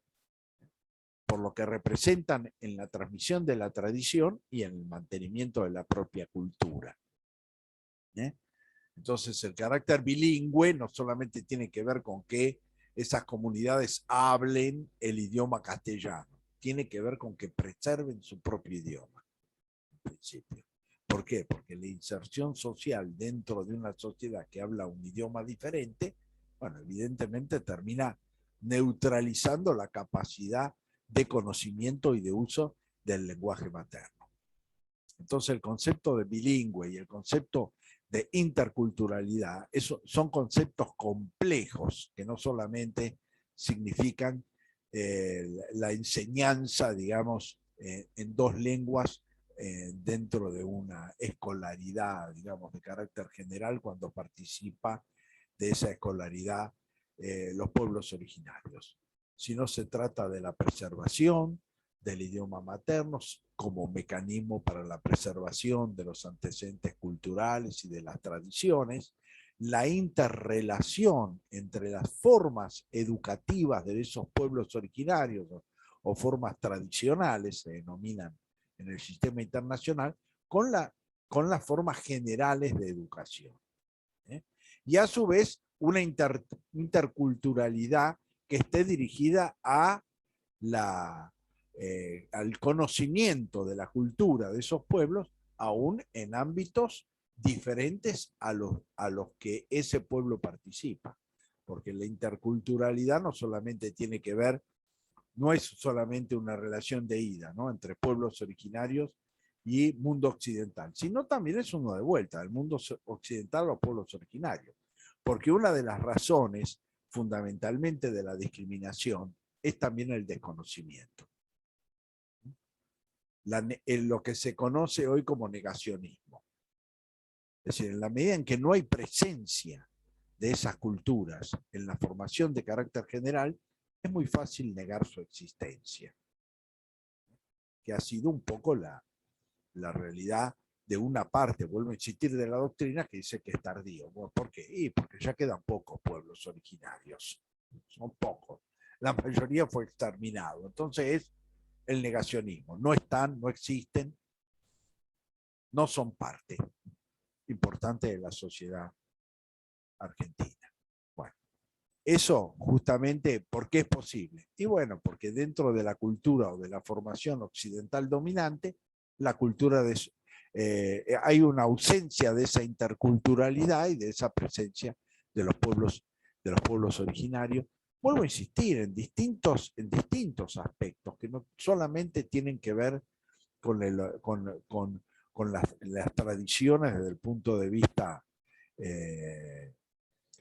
por lo que representan en la transmisión de la tradición y en el mantenimiento de la propia cultura. Entonces, el carácter bilingüe no solamente tiene que ver con que esas comunidades hablen el idioma castellano, tiene que ver con que preserven su propio idioma, en principio. ¿Por qué? Porque la inserción social dentro de una sociedad que habla un idioma diferente, bueno, evidentemente termina neutralizando la capacidad de conocimiento y de uso del lenguaje materno. Entonces, el concepto de bilingüe y el concepto de interculturalidad son conceptos complejos que no solamente significan la enseñanza, digamos, en dos lenguas dentro de una escolaridad, digamos, de carácter general, cuando participa de esa escolaridad los pueblos originarios, sino se trata de la preservación del idioma materno como mecanismo para la preservación de los antecedentes culturales y de las tradiciones, la interrelación entre las formas educativas de esos pueblos originarios o formas tradicionales, se denominan en el sistema internacional, con las formas generales de educación. Y a su vez una interculturalidad que esté dirigida a al conocimiento de la cultura de esos pueblos, aún en ámbitos diferentes a los que ese pueblo participa. Porque la interculturalidad no solamente tiene que ver, no es solamente una relación de ida, ¿no?, entre pueblos originarios y mundo occidental, sino también es uno de vuelta, el mundo occidental a los pueblos originarios. Porque una de las razones fundamentalmente de la discriminación es también el desconocimiento. Lo que se conoce hoy como negacionismo. Es decir, en la medida en que no hay presencia de esas culturas en la formación de carácter general, es muy fácil negar su existencia, que ha sido un poco la realidad de una parte, vuelvo a insistir, de la doctrina que dice que es tardío. Bueno, ¿por qué? Y porque ya quedan pocos pueblos originarios, son pocos. La mayoría fue exterminado. Entonces es el negacionismo. No están, no existen, no son parte importante de la sociedad argentina. Bueno, Eso justamente, ¿por qué es posible? Y bueno, porque dentro de la cultura o de la formación occidental dominante, la cultura hay una ausencia de esa interculturalidad y de esa presencia de los pueblos originarios. Vuelvo a insistir en distintos aspectos que no solamente tienen que ver con las tradiciones desde el punto de vista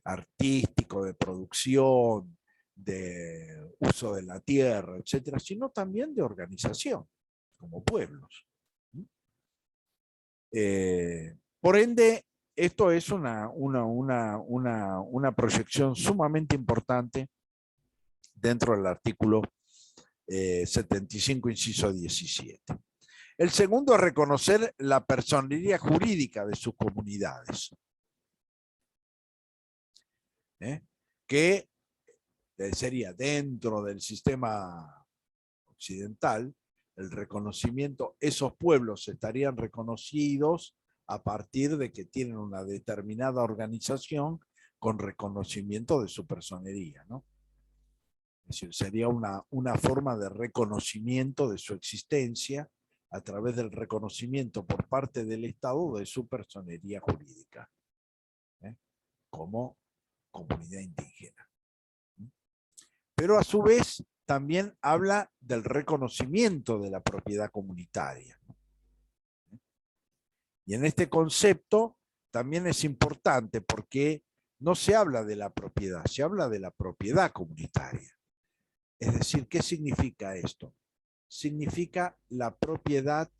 artístico, de producción, de uso de la tierra, etcétera, sino también de organización, como pueblos. Por ende, esto es una proyección sumamente importante dentro del artículo 75, inciso 17. El segundo es reconocer la personería jurídica de sus comunidades. Que sería dentro del sistema occidental, el reconocimiento, esos pueblos estarían reconocidos a partir de que tienen una determinada organización con reconocimiento de su personería, ¿no? Es decir, sería una forma de reconocimiento de su existencia a través del reconocimiento por parte del Estado de su personería jurídica, como comunidad indígena. Pero a su vez también habla del reconocimiento de la propiedad comunitaria. Y en este concepto también es importante porque no se habla de la propiedad, se habla de la propiedad comunitaria. Es decir, ¿qué significa esto? Significa la propiedad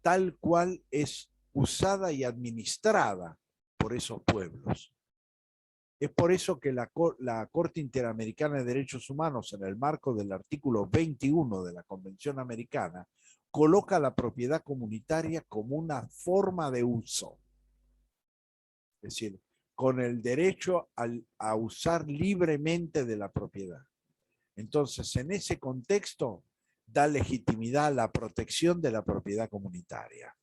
tal cual es usada y administrada por esos pueblos. Es por eso que la Corte Interamericana de Derechos Humanos, en el marco del artículo 21 de la Convención Americana, coloca la propiedad comunitaria como una forma de uso. Es decir, con el derecho a usar libremente de la propiedad. Entonces, en ese contexto, da legitimidad a la protección de la propiedad comunitaria.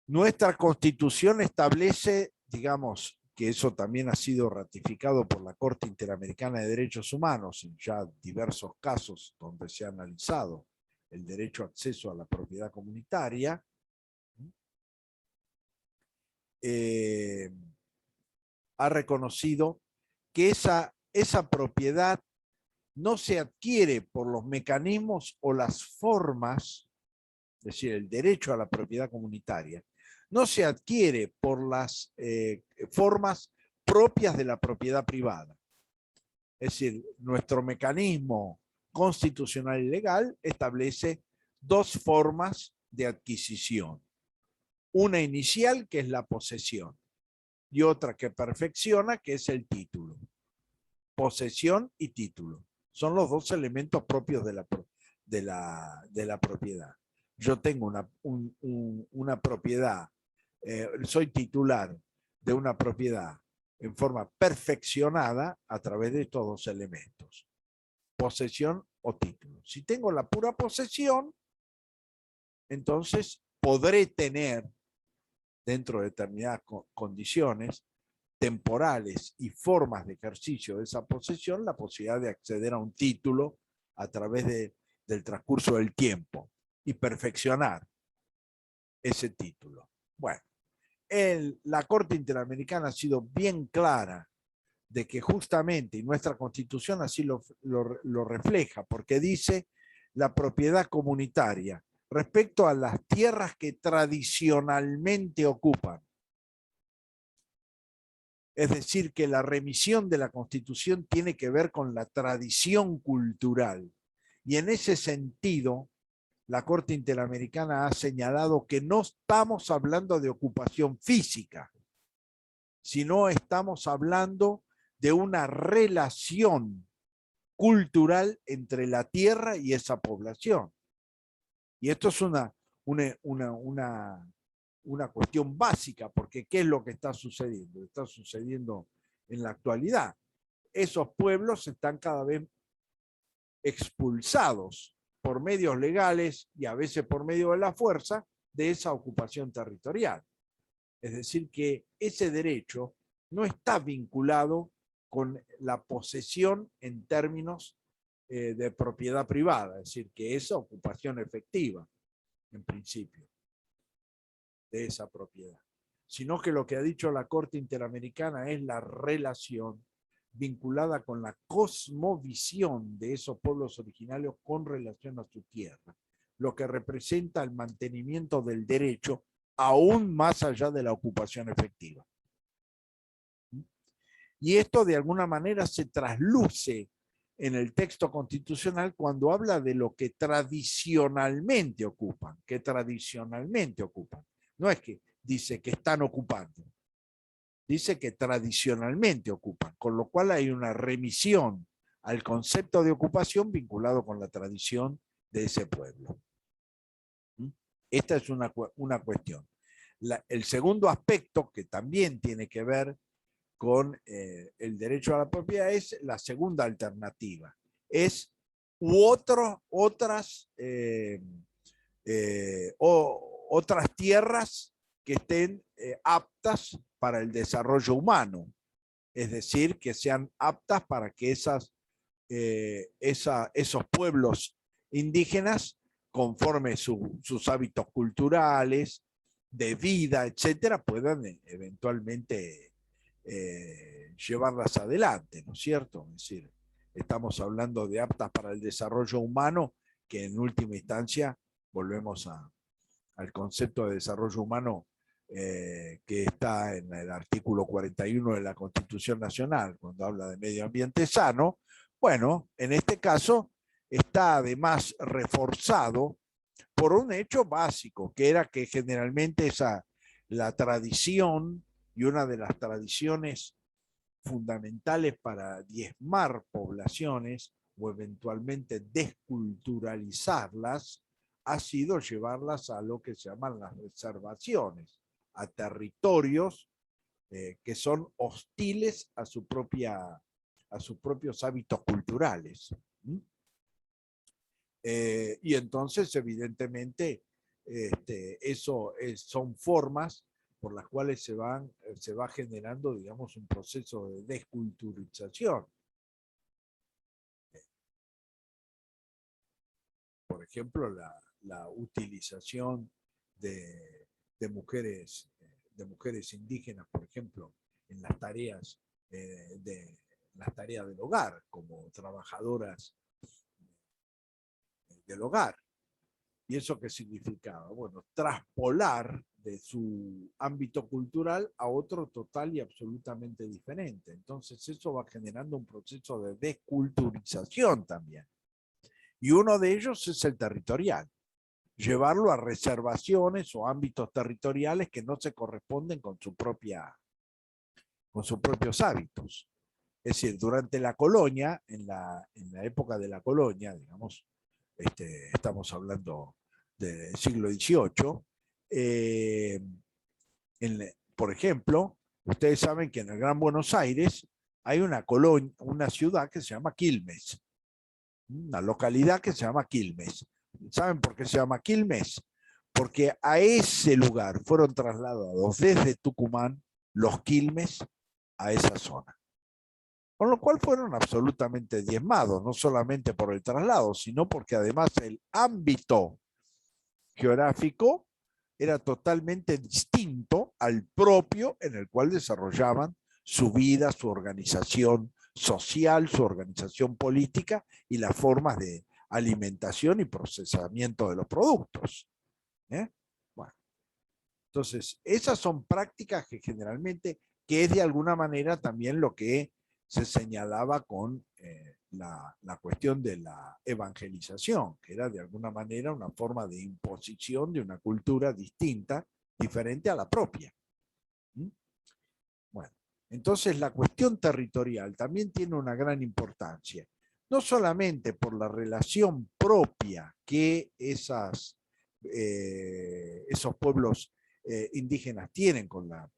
Nuestra Constitución establece, digamos, que eso también ha sido ratificado por la Corte Interamericana de Derechos Humanos en ya diversos casos donde se ha analizado el derecho a acceso a la propiedad comunitaria, ha reconocido que esa propiedad no se adquiere por los mecanismos o las formas, es decir, el derecho a la propiedad comunitaria, no se adquiere por las formas propias de la propiedad privada. Es decir, nuestro mecanismo constitucional y legal establece dos formas de adquisición. Una inicial, que es la posesión, y otra que perfecciona, que es el título. Posesión y título son los dos elementos propios de la propiedad. Yo tengo una propiedad, soy titular de una propiedad en forma perfeccionada a través de estos dos elementos, posesión o título. Si tengo la pura posesión, entonces podré tener, dentro de determinadas condiciones temporales y formas de ejercicio de esa posesión, la posibilidad de acceder a un título a través del transcurso del tiempo y perfeccionar ese título. Bueno, la Corte Interamericana ha sido bien clara de que justamente, y nuestra Constitución así lo refleja, porque dice la propiedad comunitaria respecto a las tierras que tradicionalmente ocupan. Es decir, que la remisión de la Constitución tiene que ver con la tradición cultural. Y en ese sentido, la Corte Interamericana ha señalado que no estamos hablando de ocupación física, sino estamos hablando de una relación cultural entre la tierra y esa población. Y esto es una cuestión básica, porque ¿qué es lo que está sucediendo? Está sucediendo en la actualidad. Esos pueblos están cada vez expulsados por medios legales y a veces por medio de la fuerza de esa ocupación territorial. Es decir, que ese derecho no está vinculado con la posesión en términos de propiedad privada, es decir, que es ocupación efectiva, en principio, de esa propiedad, sino que lo que ha dicho la Corte Interamericana es la relación vinculada con la cosmovisión de esos pueblos originarios con relación a su tierra, lo que representa el mantenimiento del derecho aún más allá de la ocupación efectiva. Y esto de alguna manera se trasluce en el texto constitucional cuando habla de lo que tradicionalmente ocupan, No es que dice que están ocupando, dice que tradicionalmente ocupan, con lo cual hay una remisión al concepto de ocupación vinculado con la tradición de ese pueblo. Esta es una cuestión. El segundo aspecto que también tiene que ver con el derecho a la propiedad es la segunda alternativa. Es otras tierras que estén aptas para el desarrollo humano. Es decir, que sean aptas para que esos pueblos indígenas, conforme sus hábitos culturales, de vida, etcétera, puedan eventualmente llevarlas adelante, ¿no es cierto? Es decir, estamos hablando de aptas para el desarrollo humano, que en última instancia volvemos al concepto de desarrollo humano que está en el artículo 41 de la Constitución Nacional, cuando habla de medio ambiente sano. Bueno, en este caso está además reforzado por un hecho básico, que era que generalmente la tradición, y una de las tradiciones fundamentales para diezmar poblaciones o eventualmente desculturalizarlas, ha sido llevarlas a lo que se llaman las reservaciones, a territorios que son hostiles a sus propios hábitos culturales. Y entonces, evidentemente, son formas por las cuales se va generando, digamos, un proceso de desculturización. Por ejemplo, la utilización de mujeres indígenas, por ejemplo, en las tareas del hogar, como trabajadoras del hogar. ¿Y eso qué significaba? Bueno, traspolar de su ámbito cultural a otro total y absolutamente diferente. Entonces eso va generando un proceso de desculturización también. Y uno de ellos es el territorial. Llevarlo a reservaciones o ámbitos territoriales que no se corresponden con sus propios hábitos. Es decir, durante la colonia, en la época de la colonia, digamos, estamos hablando del siglo XVIII, por ejemplo, ustedes saben que en el Gran Buenos Aires hay una ciudad que se llama Quilmes, una localidad que se llama Quilmes. ¿Saben por qué se llama Quilmes? Porque a ese lugar fueron trasladados desde Tucumán los Quilmes a esa zona. Con lo cual fueron absolutamente diezmados, no solamente por el traslado, sino porque además el ámbito geográfico era totalmente distinto al propio en el cual desarrollaban su vida, su organización social, su organización política y las formas de alimentación y procesamiento de los productos. Bueno, entonces, esas son prácticas que generalmente, que es de alguna manera también lo que se señalaba con la cuestión de la evangelización, que era de alguna manera una forma de imposición de una cultura distinta, diferente a la propia. Bueno, entonces la cuestión territorial también tiene una gran importancia, no solamente por la relación propia que esos pueblos indígenas tienen con la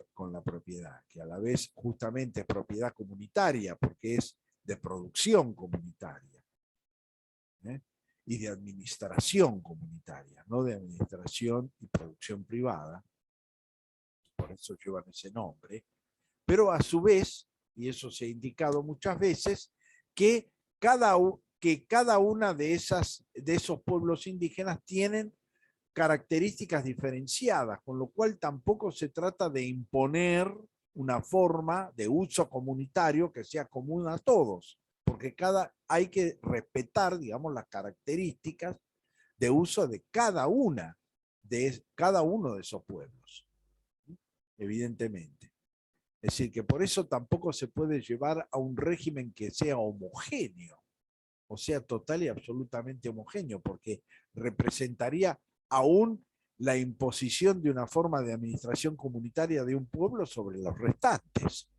propiedad, que a la vez justamente es propiedad comunitaria, porque es de producción comunitaria y de administración comunitaria, no de administración y producción privada, por eso llevan ese nombre, pero a su vez, y eso se ha indicado muchas veces, que cada una de esos pueblos indígenas tienen características diferenciadas, con lo cual tampoco se trata de imponer una forma de uso comunitario que sea común a todos, porque hay que respetar, digamos, las características de uso de cada uno de esos pueblos, evidentemente. Es decir, que por eso tampoco se puede llevar a un régimen que sea homogéneo, o sea, total y absolutamente homogéneo, porque representaría aún la imposición de una forma de administración comunitaria de un pueblo sobre los restantes.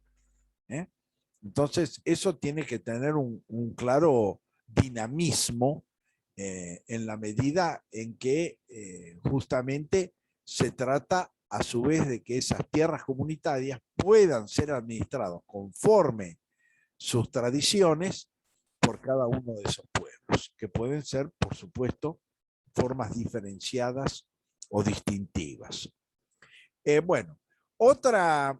Entonces, eso tiene que tener un claro dinamismo en la medida en que justamente se trata a su vez de que esas tierras comunitarias puedan ser administradas conforme sus tradiciones por cada uno de esos pueblos, que pueden ser, por supuesto, formas diferenciadas o distintivas. Bueno, otra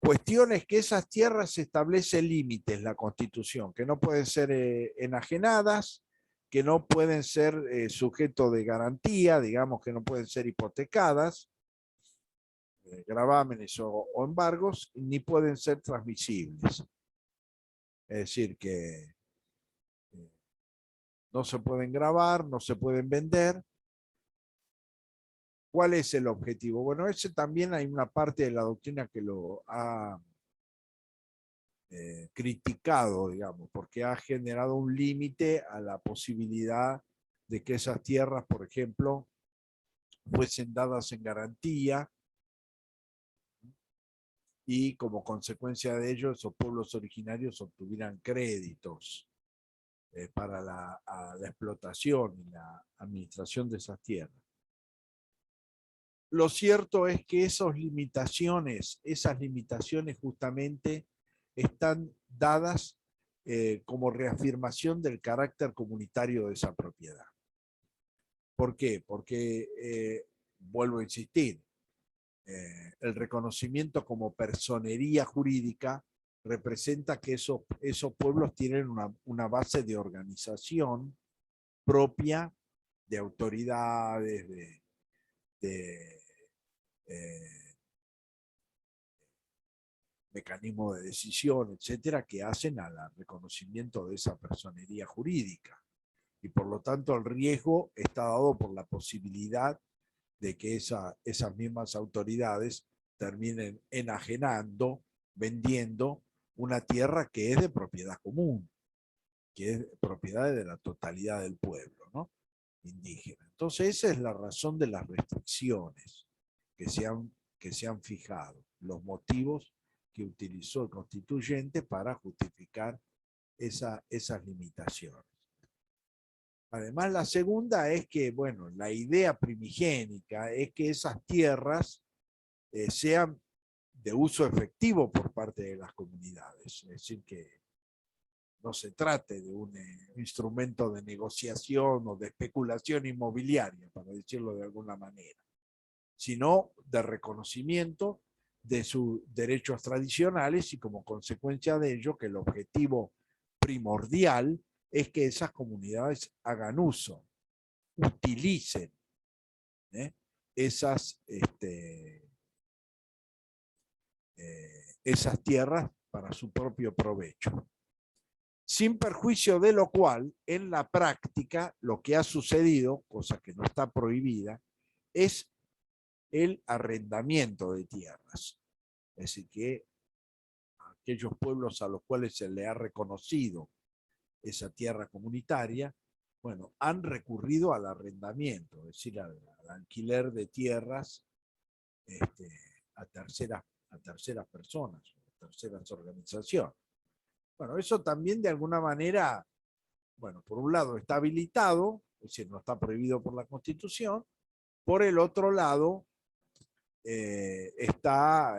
cuestión es que esas tierras establecen límites, la Constitución, que no pueden ser enajenadas, que no pueden ser sujeto de garantía, digamos que no pueden ser hipotecadas, gravámenes o embargos, ni pueden ser transmisibles. Es decir, que no se pueden gravar, no se pueden vender. ¿Cuál es el objetivo? Bueno, ese también hay una parte de la doctrina que lo ha criticado, digamos, porque ha generado un límite a la posibilidad de que esas tierras, por ejemplo, fuesen dadas en garantía y como consecuencia de ello esos pueblos originarios obtuvieran créditos para la explotación y la administración de esas tierras. Lo cierto es que esas limitaciones justamente están dadas como reafirmación del carácter comunitario de esa propiedad. ¿Por qué? Porque, vuelvo a insistir, el reconocimiento como personería jurídica representa que esos pueblos tienen una base de organización propia, de autoridades, de mecanismos de decisión, etcétera, que hacen al reconocimiento de esa personería jurídica. Y por lo tanto el riesgo está dado por la posibilidad de que esas mismas autoridades terminen enajenando, vendiendo una tierra que es de propiedad común, que es propiedad de la totalidad del pueblo, ¿no? Indígena. Entonces esa es la razón de las restricciones que se han fijado, los motivos que utilizó el constituyente para justificar esas limitaciones. Además, la segunda es que, bueno, la idea primigénica es que esas tierras sean de uso efectivo por parte de las comunidades. Es decir, que no se trate de un instrumento de negociación o de especulación inmobiliaria, para decirlo de alguna manera, sino de reconocimiento de sus derechos tradicionales y como consecuencia de ello que el objetivo primordial es que esas comunidades hagan uso, utilicen esas tierras para su propio provecho. Sin perjuicio de lo cual, en la práctica, lo que ha sucedido, cosa que no está prohibida, es el arrendamiento de tierras. Es decir, que aquellos pueblos a los cuales se le ha reconocido esa tierra comunitaria, bueno, han recurrido al arrendamiento, es decir, al alquiler de tierras a terceras personas, a terceras organizaciones. Bueno, eso también de alguna manera, bueno, por un lado está habilitado, es decir, no está prohibido por la Constitución, por el otro lado está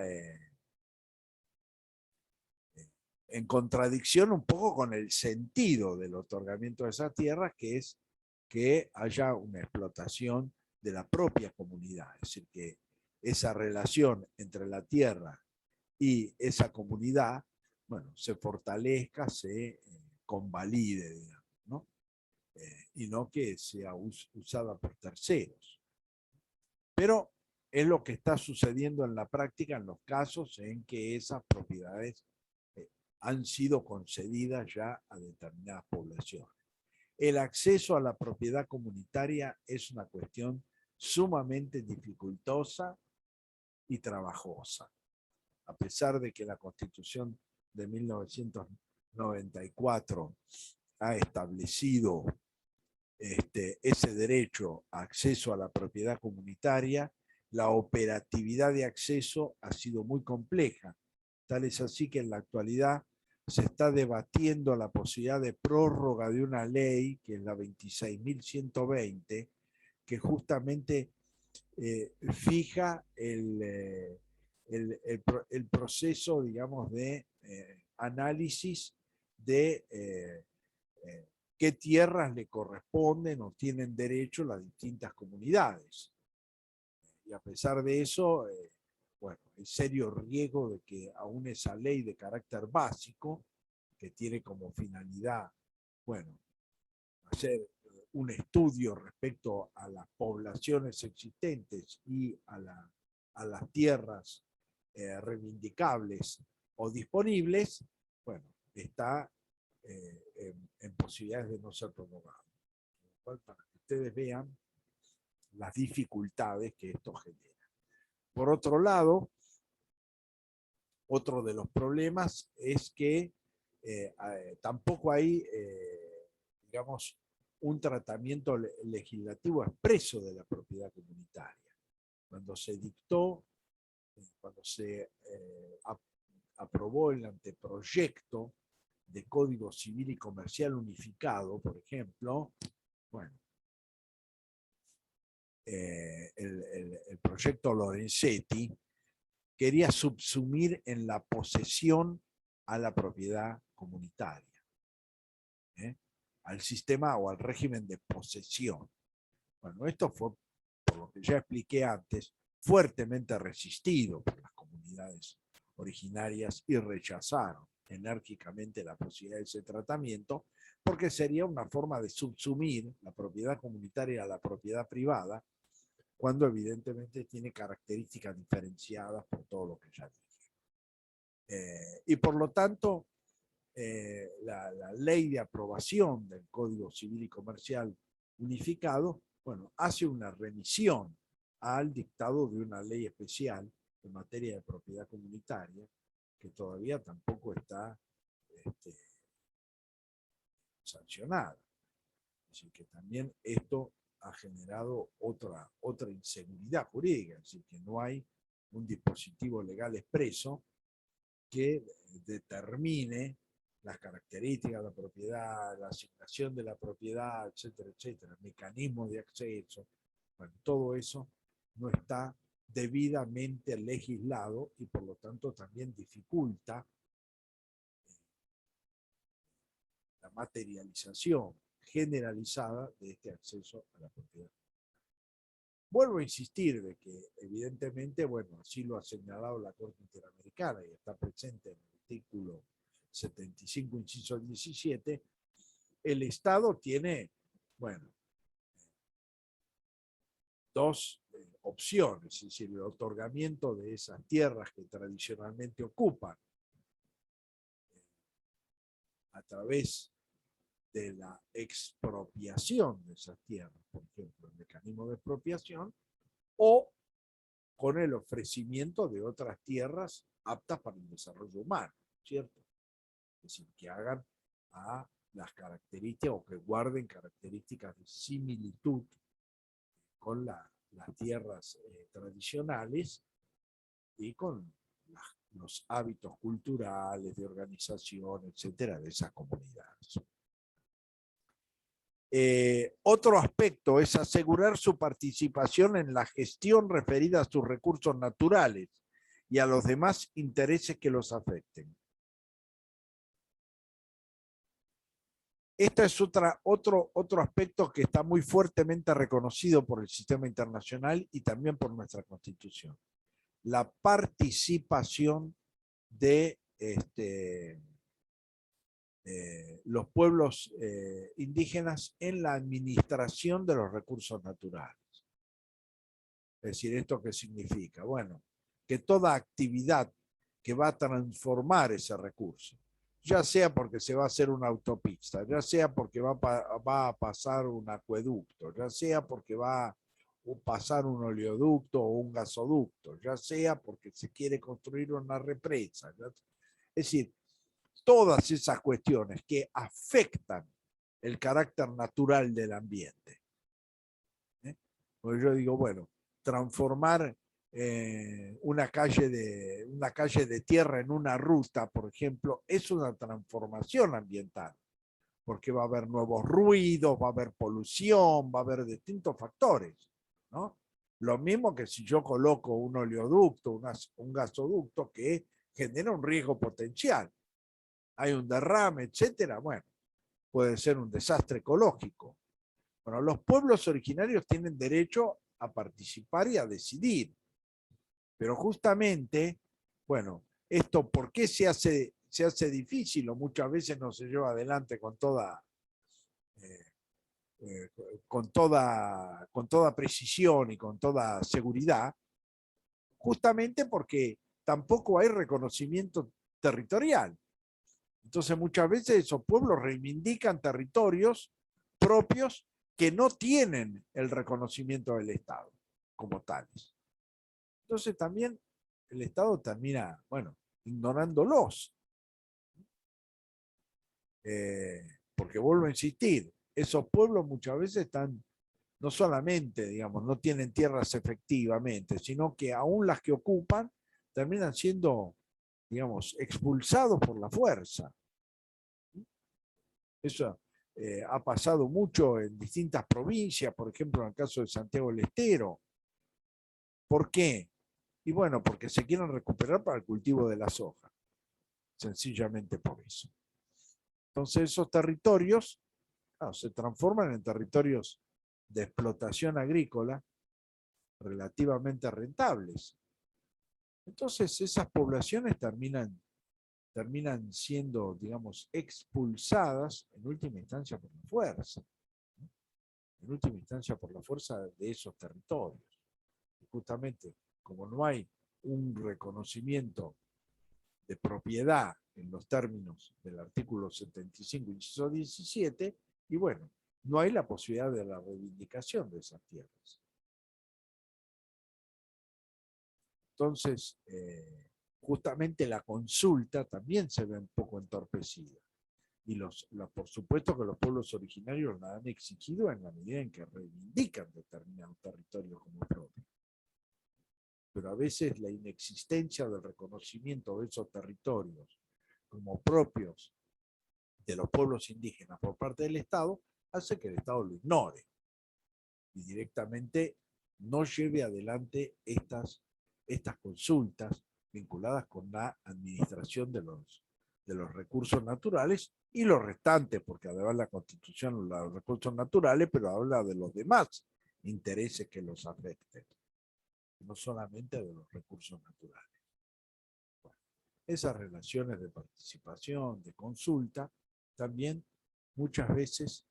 en contradicción un poco con el sentido del otorgamiento de esas tierras, que es que haya una explotación de la propia comunidad, es decir, que esa relación entre la tierra y esa comunidad, bueno, se fortalezca, se convalide, digamos, ¿no? Y no que sea usada por terceros. Pero es lo que está sucediendo en la práctica en los casos en que esas propiedades han sido concedidas ya a determinadas poblaciones. El acceso a la propiedad comunitaria es una cuestión sumamente dificultosa y trabajosa. A pesar de que la Constitución de 1994 ha establecido ese derecho a acceso a la propiedad comunitaria, la operatividad de acceso ha sido muy compleja. Tal es así que en la actualidad se está debatiendo la posibilidad de prórroga de una ley, que es la 26.120, que justamente fija el proceso, digamos, de análisis de qué tierras le corresponden o tienen derecho las distintas comunidades. Y a pesar de eso, bueno, hay serio riesgo de que aún esa ley de carácter básico, que tiene como finalidad, bueno, hacer un estudio respecto a las poblaciones existentes y a las tierras reivindicables o disponibles, bueno, está en posibilidades de no ser prorrogado. Para que ustedes vean las dificultades que esto genera. Por otro lado, otro de los problemas es que tampoco hay, digamos, un tratamiento legislativo expreso de la propiedad comunitaria. Cuando se dictó, cuando se aprobó el anteproyecto de Código Civil y Comercial Unificado, por ejemplo, bueno, el proyecto Lorenzetti quería subsumir en la posesión a la propiedad comunitaria, al sistema o al régimen de posesión. Bueno, esto fue, por lo que ya expliqué antes, fuertemente resistido por las comunidades originarias y rechazaron enérgicamente la posibilidad de ese tratamiento, porque sería una forma de subsumir la propiedad comunitaria a la propiedad privada, cuando evidentemente tiene características diferenciadas por todo lo que ya dije. Y por lo tanto, la ley de aprobación del Código Civil y Comercial Unificado, bueno, hace una remisión al dictado de una ley especial en materia de propiedad comunitaria, que todavía tampoco está sancionada. Así que también esto ha generado otra inseguridad jurídica, es decir, que no hay un dispositivo legal expreso que determine las características de la propiedad, la asignación de la propiedad, etcétera, etcétera, mecanismos de acceso. Bueno, todo eso no está debidamente legislado y por lo tanto también dificulta la materialización generalizada de este acceso a la propiedad. Vuelvo a insistir de que evidentemente, bueno, así lo ha señalado la Corte Interamericana y está presente en el artículo 75, inciso 17, el Estado tiene, bueno, dos opciones, es decir, el otorgamiento de esas tierras que tradicionalmente ocupan a través de la expropiación de esas tierras, por ejemplo, el mecanismo de expropiación, o con el ofrecimiento de otras tierras aptas para el desarrollo humano, ¿cierto? Es decir, que hagan a las características o que guarden características de similitud con las tierras tradicionales y con los hábitos culturales, de organización, etcétera, de esas comunidades. Otro aspecto es asegurar su participación en la gestión referida a sus recursos naturales y a los demás intereses que los afecten. Este es otro aspecto que está muy fuertemente reconocido por el sistema internacional y también por nuestra Constitución. la participación de los pueblos indígenas en la administración de los recursos naturales. Es decir, ¿esto qué significa? Bueno, que toda actividad que va a transformar ese recurso, ya sea porque se va a hacer una autopista, ya sea porque va a pasar un acueducto, ya sea porque va a pasar un oleoducto o un gasoducto, ya sea porque se quiere construir una represa. Es decir, todas esas cuestiones que afectan el carácter natural del ambiente. Pues yo digo, bueno, transformar una calle de tierra en una ruta, por ejemplo, es una transformación ambiental, porque va a haber nuevos ruidos, va a haber polución, va a haber distintos factores, ¿no? Lo mismo que si yo coloco un oleoducto, un gasoducto que genera un riesgo potencial. Hay un derrame, etcétera, bueno, puede ser un desastre ecológico. Bueno, los pueblos originarios tienen derecho a participar y a decidir. Pero justamente, bueno, esto, ¿por qué se hace difícil o muchas veces no se lleva adelante con toda precisión y con toda seguridad? Justamente porque tampoco hay reconocimiento territorial. Entonces muchas veces esos pueblos reivindican territorios propios que no tienen el reconocimiento del Estado como tales. Entonces también el Estado termina, bueno, ignorándolos. Porque vuelvo a insistir, esos pueblos muchas veces están, no solamente, digamos, no tienen tierras efectivamente, sino que aún las que ocupan terminan siendo, digamos, expulsados por la fuerza. Eso ha pasado mucho en distintas provincias, por ejemplo, en el caso de Santiago del Estero. ¿Por qué? Y bueno, porque se quieren recuperar para el cultivo de la soja. Sencillamente por eso. Entonces esos territorios se transforman en territorios de explotación agrícola relativamente rentables. Entonces esas poblaciones terminan siendo, digamos, expulsadas en última instancia por la fuerza. En última instancia por la fuerza de esos territorios. Y justamente, como no hay un reconocimiento de propiedad en los términos del artículo 75, inciso 17, y bueno, no hay la posibilidad de la reivindicación de esas tierras. Entonces, justamente la consulta también se ve un poco entorpecida. Y por supuesto que los pueblos originarios la han exigido en la medida en que reivindican determinados territorios como propios. Pero a veces la inexistencia del reconocimiento de esos territorios como propios de los pueblos indígenas por parte del Estado hace que el Estado lo ignore y directamente no lleve adelante estas consultas vinculadas con la administración de los recursos naturales y los restantes, porque además la Constitución habla de los recursos naturales, pero habla de los demás intereses que los afecten, no solamente de los recursos naturales. Bueno, esas relaciones de participación, de consulta, también muchas veces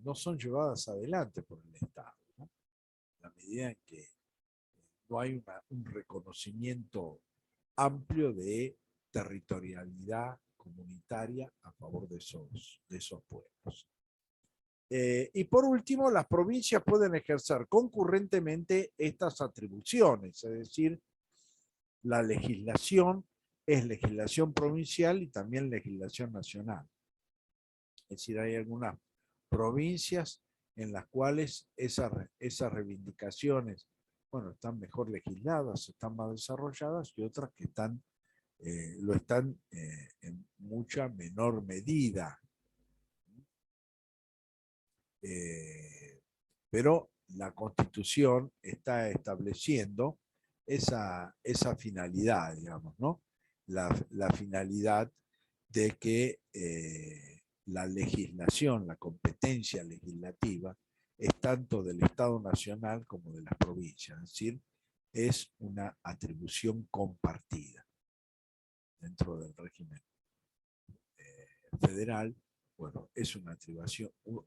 no son llevadas adelante por el Estado, ¿no? A medida en que no hay un reconocimiento amplio de territorialidad comunitaria a favor de esos pueblos. Y por último, las provincias pueden ejercer concurrentemente estas atribuciones, es decir, la legislación es legislación provincial y también legislación nacional. Es decir, hay algunas provincias en las cuales esas reivindicaciones, bueno, están mejor legisladas, están más desarrolladas, y otras que lo están en mucha menor medida. Pero la Constitución está estableciendo esa finalidad, digamos, ¿no? La finalidad de que la legislación, la competencia legislativa, es tanto del Estado Nacional como de las provincias. Es decir, es una atribución compartida dentro del régimen federal. Bueno, es una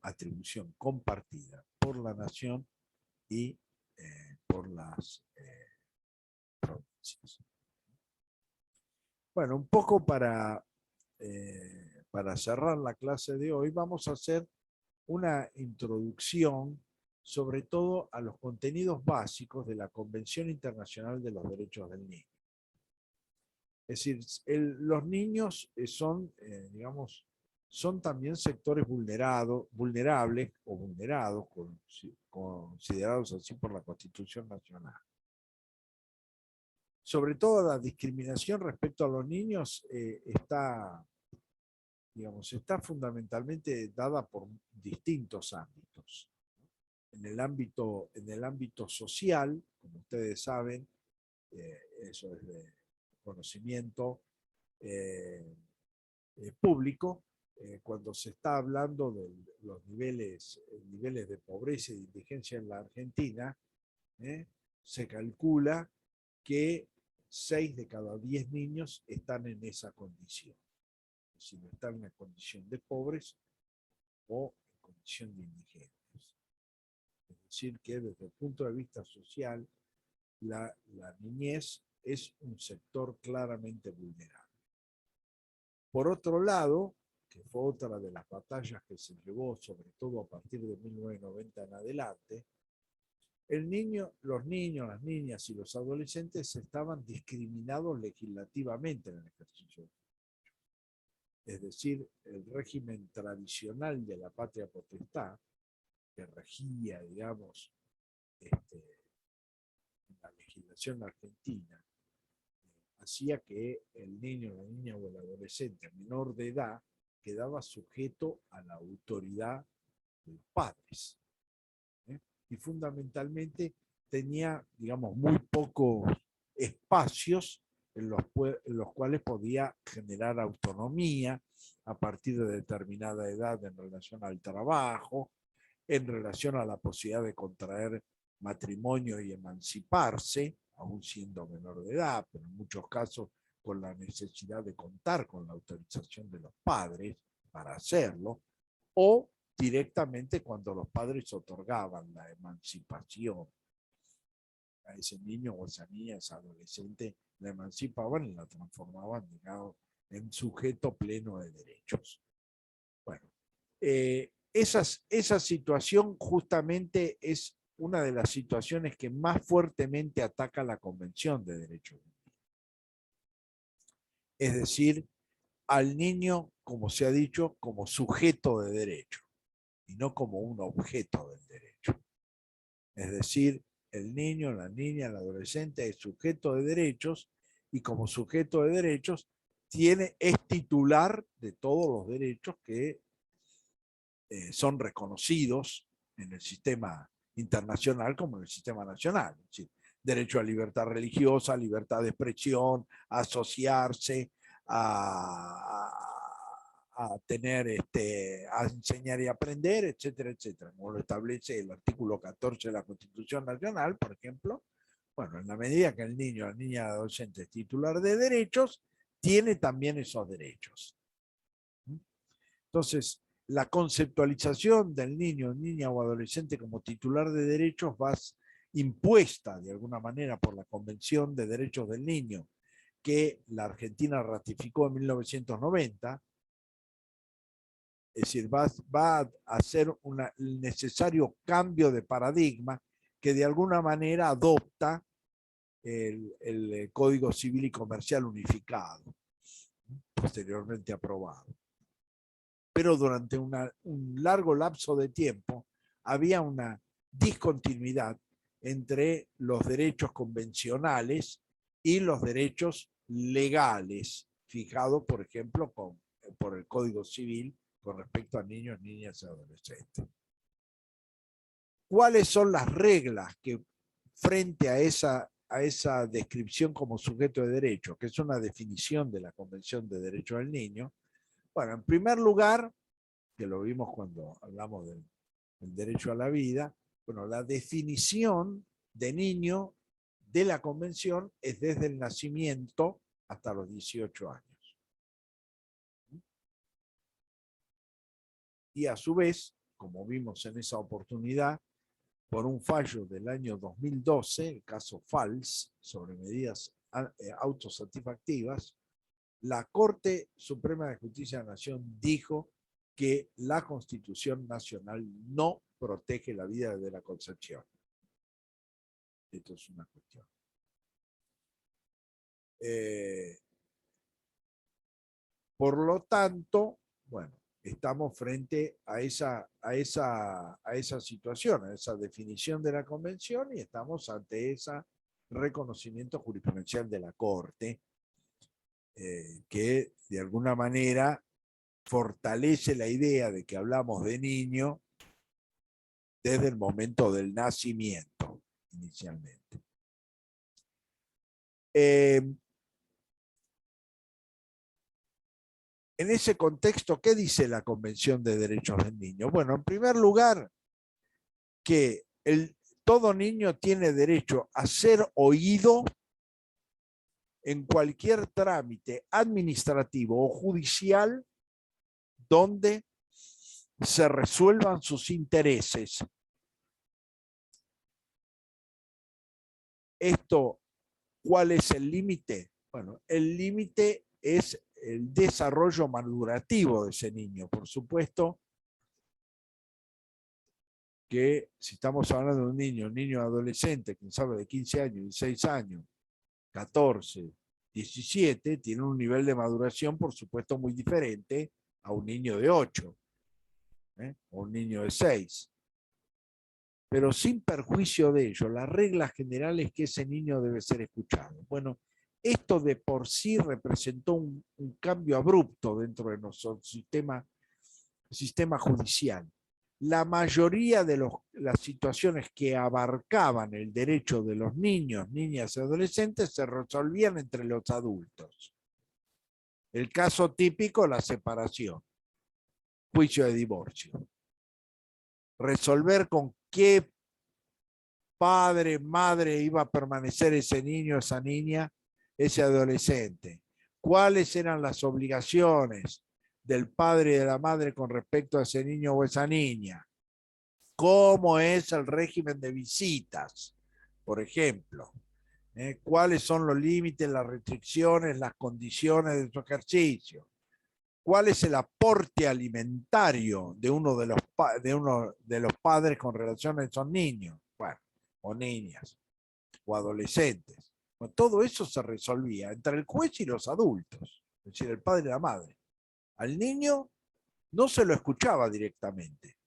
atribución compartida por la nación y por las provincias. Bueno, un poco para cerrar la clase de hoy, vamos a hacer una introducción sobre todo a los contenidos básicos de la Convención Internacional de los Derechos del Niño. Es decir, los niños son, digamos, son también sectores vulnerables o vulnerados, considerados así por la Constitución Nacional. Sobre todo la discriminación respecto a los niños está fundamentalmente dada por distintos ámbitos. En el ámbito social, como ustedes saben, eso es de conocimiento público, cuando se está hablando de los niveles de pobreza y de indigencia en la Argentina, se calcula que 6 de cada 10 niños están en esa condición. Si no están en condición de pobres o en condición de indigentes. Es decir, que desde el punto de vista social, la niñez es un sector claramente vulnerable. Por otro lado, que fue otra de las batallas que se llevó, sobre todo a partir de 1990 en adelante, los niños, las niñas y los adolescentes estaban discriminados legislativamente en el ejercicio. Es decir, el régimen tradicional de la patria potestad, que regía, digamos, la legislación argentina, hacía que el niño, la niña o el adolescente menor de edad quedaba sujeto a la autoridad de los padres. Y fundamentalmente tenía, digamos, muy pocos espacios en los cuales podía generar autonomía a partir de determinada edad en relación al trabajo, en relación a la posibilidad de contraer matrimonio y emanciparse, aún siendo menor de edad, pero en muchos casos con la necesidad de contar con la autorización de los padres para hacerlo, o directamente cuando los padres otorgaban la emancipación a ese niño o esa niña, esa adolescente, la emancipaban y la transformaban, digamos, en sujeto pleno de derechos. Bueno, esa situación justamente es una de las situaciones que más fuertemente ataca la Convención de Derechos Humanos. Es decir, al niño, como se ha dicho, como sujeto de derecho y no como un objeto del derecho. Es decir, el niño, la niña, el adolescente es sujeto de derechos y como sujeto de derechos es titular de todos los derechos que son reconocidos en el sistema internacional como en el sistema nacional. Es decir, derecho a libertad religiosa, libertad de expresión, a asociarse, a tener, a enseñar y aprender, etcétera, etcétera. Como lo establece el artículo 14 de la Constitución Nacional, por ejemplo. Bueno, en la medida que el niño, la niña, el adolescente es titular de derechos, tiene también esos derechos. Entonces, la conceptualización del niño, niña o adolescente como titular de derechos va impuesta de alguna manera por la Convención de Derechos del Niño, que la Argentina ratificó en 1990. Es decir, va a hacer el necesario cambio de paradigma que de alguna manera adopta el Código Civil y Comercial Unificado, posteriormente aprobado. Pero durante un largo lapso de tiempo había una discontinuidad entre los derechos convencionales y los derechos legales, fijados, por ejemplo, por el Código Civil con respecto a niños, niñas y adolescentes. ¿Cuáles son las reglas que frente a esa descripción como sujeto de derecho, que es una definición de la Convención de Derechos del Niño? Bueno, en primer lugar, que lo vimos cuando hablamos del derecho a la vida, bueno, la definición de niño de la Convención es desde el nacimiento hasta los 18 años. Y a su vez, como vimos en esa oportunidad, por un fallo del año 2012, el caso FALS, sobre medidas autosatisfactivas, la Corte Suprema de Justicia de la Nación dijo que la Constitución Nacional no protege la vida desde la concepción. Esto es una cuestión. Por lo tanto, bueno, estamos frente a esa situación, a esa definición de la Convención, y estamos ante ese reconocimiento jurisprudencial de la Corte, que de alguna manera fortalece la idea de que hablamos de niño desde el momento del nacimiento, inicialmente. En ese contexto, ¿qué dice la Convención de Derechos del Niño? Bueno, en primer lugar, que todo niño tiene derecho a ser oído en cualquier trámite administrativo o judicial donde se resuelvan sus intereses. Esto, ¿cuál es el límite? Bueno, el límite es el desarrollo madurativo de ese niño. Por supuesto que si estamos hablando de un niño adolescente, quién sabe, de 15 años, 16 años, 14, 17, tiene un nivel de maduración, por supuesto, muy diferente a un niño de 8, o un niño de 6. Pero sin perjuicio de ello, la regla general es que ese niño debe ser escuchado. Bueno, esto de por sí representó un cambio abrupto dentro de nuestro sistema judicial. La mayoría de las situaciones que abarcaban el derecho de los niños, niñas y adolescentes se resolvían entre los adultos. El caso típico, la separación, juicio de divorcio. Resolver con qué padre, madre iba a permanecer ese niño, esa niña, ese adolescente. ¿Cuáles eran las obligaciones del padre y de la madre con respecto a ese niño o esa niña? ¿Cómo es el régimen de visitas, por ejemplo? ¿Cuáles son los límites, las restricciones, las condiciones de su ejercicio? ¿Cuál es el aporte alimentario de uno de los padres con relación a esos niños? Bueno, o niñas, o adolescentes. Bueno, todo eso se resolvía entre el juez y los adultos, es decir, el padre y la madre. Al niño no se lo escuchaba directamente,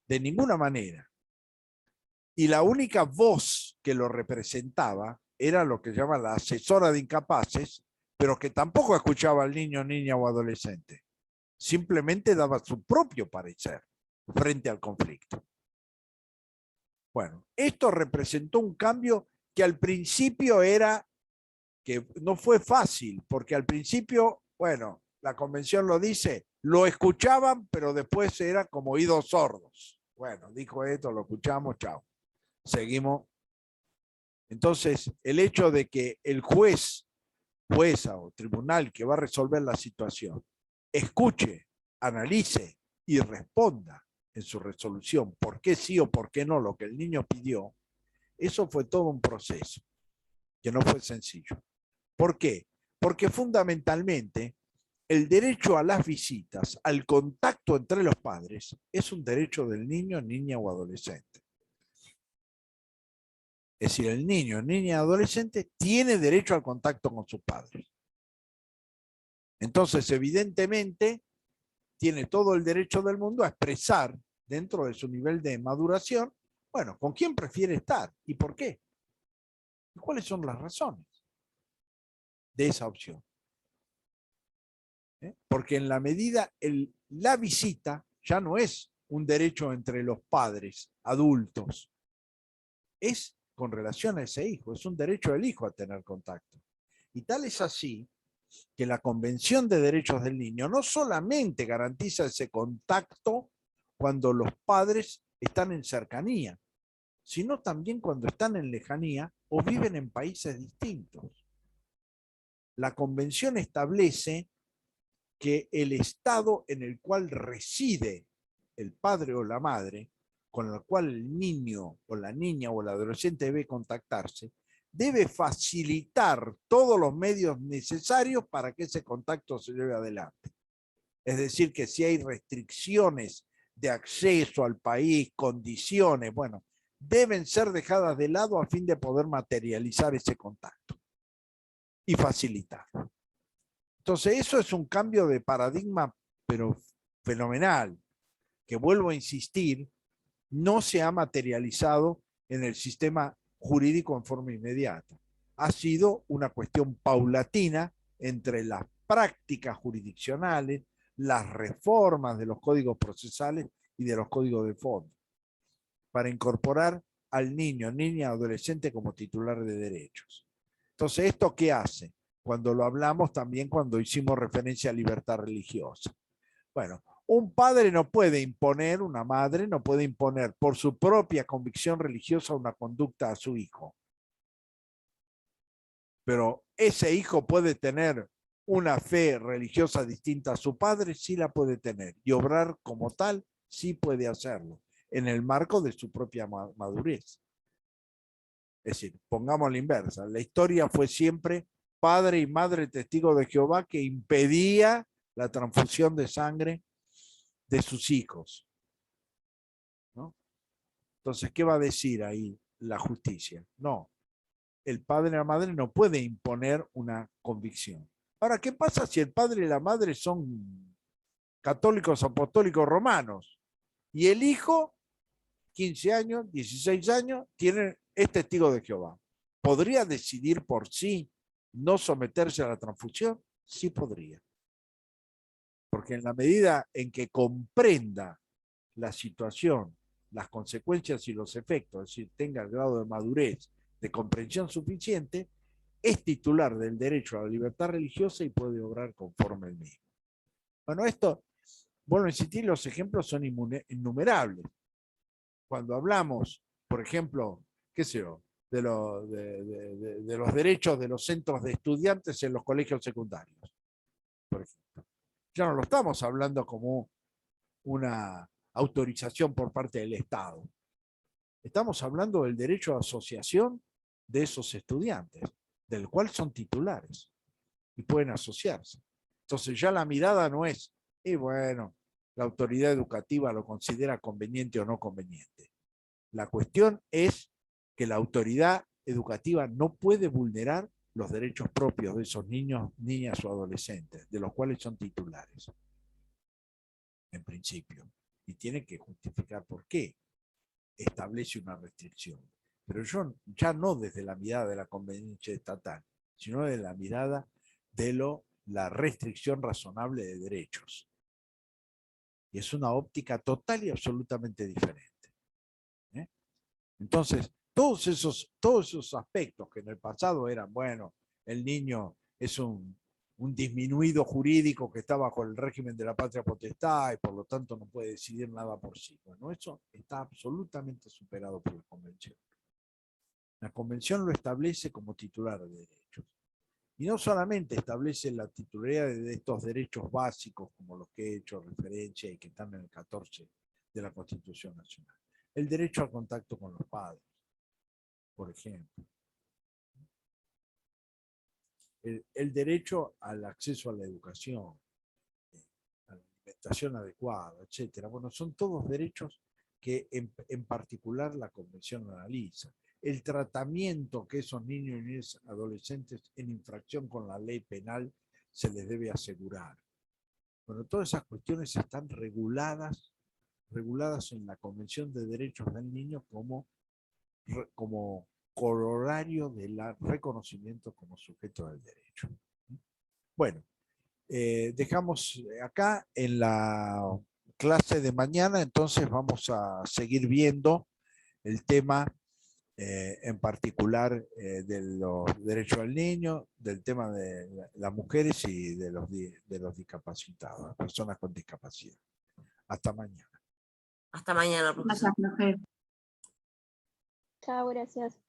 de ninguna manera. Y la única voz que lo representaba era lo que llama la asesora de incapaces, pero que tampoco escuchaba al niño, niña o adolescente. Simplemente daba su propio parecer frente al conflicto. Bueno, esto representó un cambio que al principio que no fue fácil, porque al principio, bueno, la convención lo dice, lo escuchaban, pero después era como oídos sordos. Bueno, dijo esto, lo escuchamos, chao. Seguimos. Entonces, el hecho de que el jueza o tribunal que va a resolver la situación escuche, analice y responda en su resolución por qué sí o por qué no lo que el niño pidió, eso fue todo un proceso que no fue sencillo. ¿Por qué? Porque fundamentalmente el derecho a las visitas, al contacto entre los padres, es un derecho del niño, niña o adolescente. Es decir, el niño, niña y adolescente tiene derecho al contacto con sus padres. Entonces, evidentemente, tiene todo el derecho del mundo a expresar, dentro de su nivel de maduración, bueno, con quién prefiere estar y por qué. ¿Y cuáles son las razones de esa opción? Porque en la medida, la visita ya no es un derecho entre los padres adultos, es con relación a ese hijo, es un derecho del hijo a tener contacto. Y tal es así que la Convención de Derechos del Niño no solamente garantiza ese contacto cuando los padres están en cercanía, sino también cuando están en lejanía o viven en países distintos. La convención establece que el estado en el cual reside el padre o la madre, con el cual el niño o la niña o el adolescente debe contactarse, debe facilitar todos los medios necesarios para que ese contacto se lleve adelante. Es decir, que si hay restricciones de acceso al país, condiciones, bueno, deben ser dejadas de lado a fin de poder materializar ese contacto y facilitarlo. Entonces, eso es un cambio de paradigma, pero fenomenal, que vuelvo a insistir, no se ha materializado en el sistema jurídico en forma inmediata. Ha sido una cuestión paulatina entre las prácticas jurisdiccionales, las reformas de los códigos procesales y de los códigos de fondo, para incorporar al niño, niña, adolescente como titular de derechos. Entonces, ¿esto qué hace? Cuando lo hablamos también cuando hicimos referencia a libertad religiosa. Bueno, un padre no puede imponer, una madre no puede imponer por su propia convicción religiosa una conducta a su hijo. Pero ese hijo puede tener una fe religiosa distinta a su padre, sí la puede tener. Y obrar como tal, sí puede hacerlo, en el marco de su propia madurez. Es decir, pongamos la inversa. La historia fue siempre padre y madre testigo de Jehová que impedía la transfusión de sangre de sus hijos, ¿no? Entonces, ¿qué va a decir ahí la justicia? No, el padre y la madre no puede imponer una convicción. Ahora, ¿qué pasa si el padre y la madre son católicos apostólicos romanos y el hijo, 15 años, 16 años, es testigo de Jehová? ¿Podría decidir por sí no someterse a la transfusión? Sí podría. Porque en la medida en que comprenda la situación, las consecuencias y los efectos, es decir, tenga el grado de madurez, de comprensión suficiente, es titular del derecho a la libertad religiosa y puede obrar conforme el mismo. Bueno, esto, vuelvo a insistir, los ejemplos son innumerables. Cuando hablamos, por ejemplo, qué sé yo, de los derechos de los centros de estudiantes en los colegios secundarios, por ejemplo. Ya no lo estamos hablando como una autorización por parte del Estado. Estamos hablando del derecho a asociación de esos estudiantes, del cual son titulares y pueden asociarse. Entonces ya la mirada no es, y bueno, la autoridad educativa lo considera conveniente o no conveniente. La cuestión es que la autoridad educativa no puede vulnerar los derechos propios de esos niños, niñas o adolescentes, de los cuales son titulares, en principio. Y tiene que justificar por qué establece una restricción. Pero yo ya no desde la mirada de la conveniencia estatal, sino desde la mirada de la restricción razonable de derechos. Y es una óptica total y absolutamente diferente. Entonces, todos esos aspectos que en el pasado eran, bueno, el niño es un disminuido jurídico que está bajo el régimen de la patria potestad y por lo tanto no puede decidir nada por sí. Bueno, eso está absolutamente superado por la Convención. La Convención lo establece como titular de derechos. Y no solamente establece la titularidad de estos derechos básicos, como los que he hecho referencia y que están en el 14 de la Constitución Nacional. El derecho al contacto con los padres, por ejemplo. El derecho al acceso a la educación, a la alimentación adecuada, etc. Bueno, son todos derechos que en particular la Convención analiza. El tratamiento que esos niños y niñas adolescentes en infracción con la ley penal se les debe asegurar. Bueno, todas esas cuestiones están reguladas en la Convención de Derechos del Niño como corolario del reconocimiento como sujeto del derecho. Bueno, dejamos acá en la clase de mañana, entonces vamos a seguir viendo el tema en particular de los derechos del niño, del tema de las mujeres y de los discapacitados, las personas con discapacidad. Hasta mañana. Hasta mañana, profesor. Gracias, profe. Chao, gracias.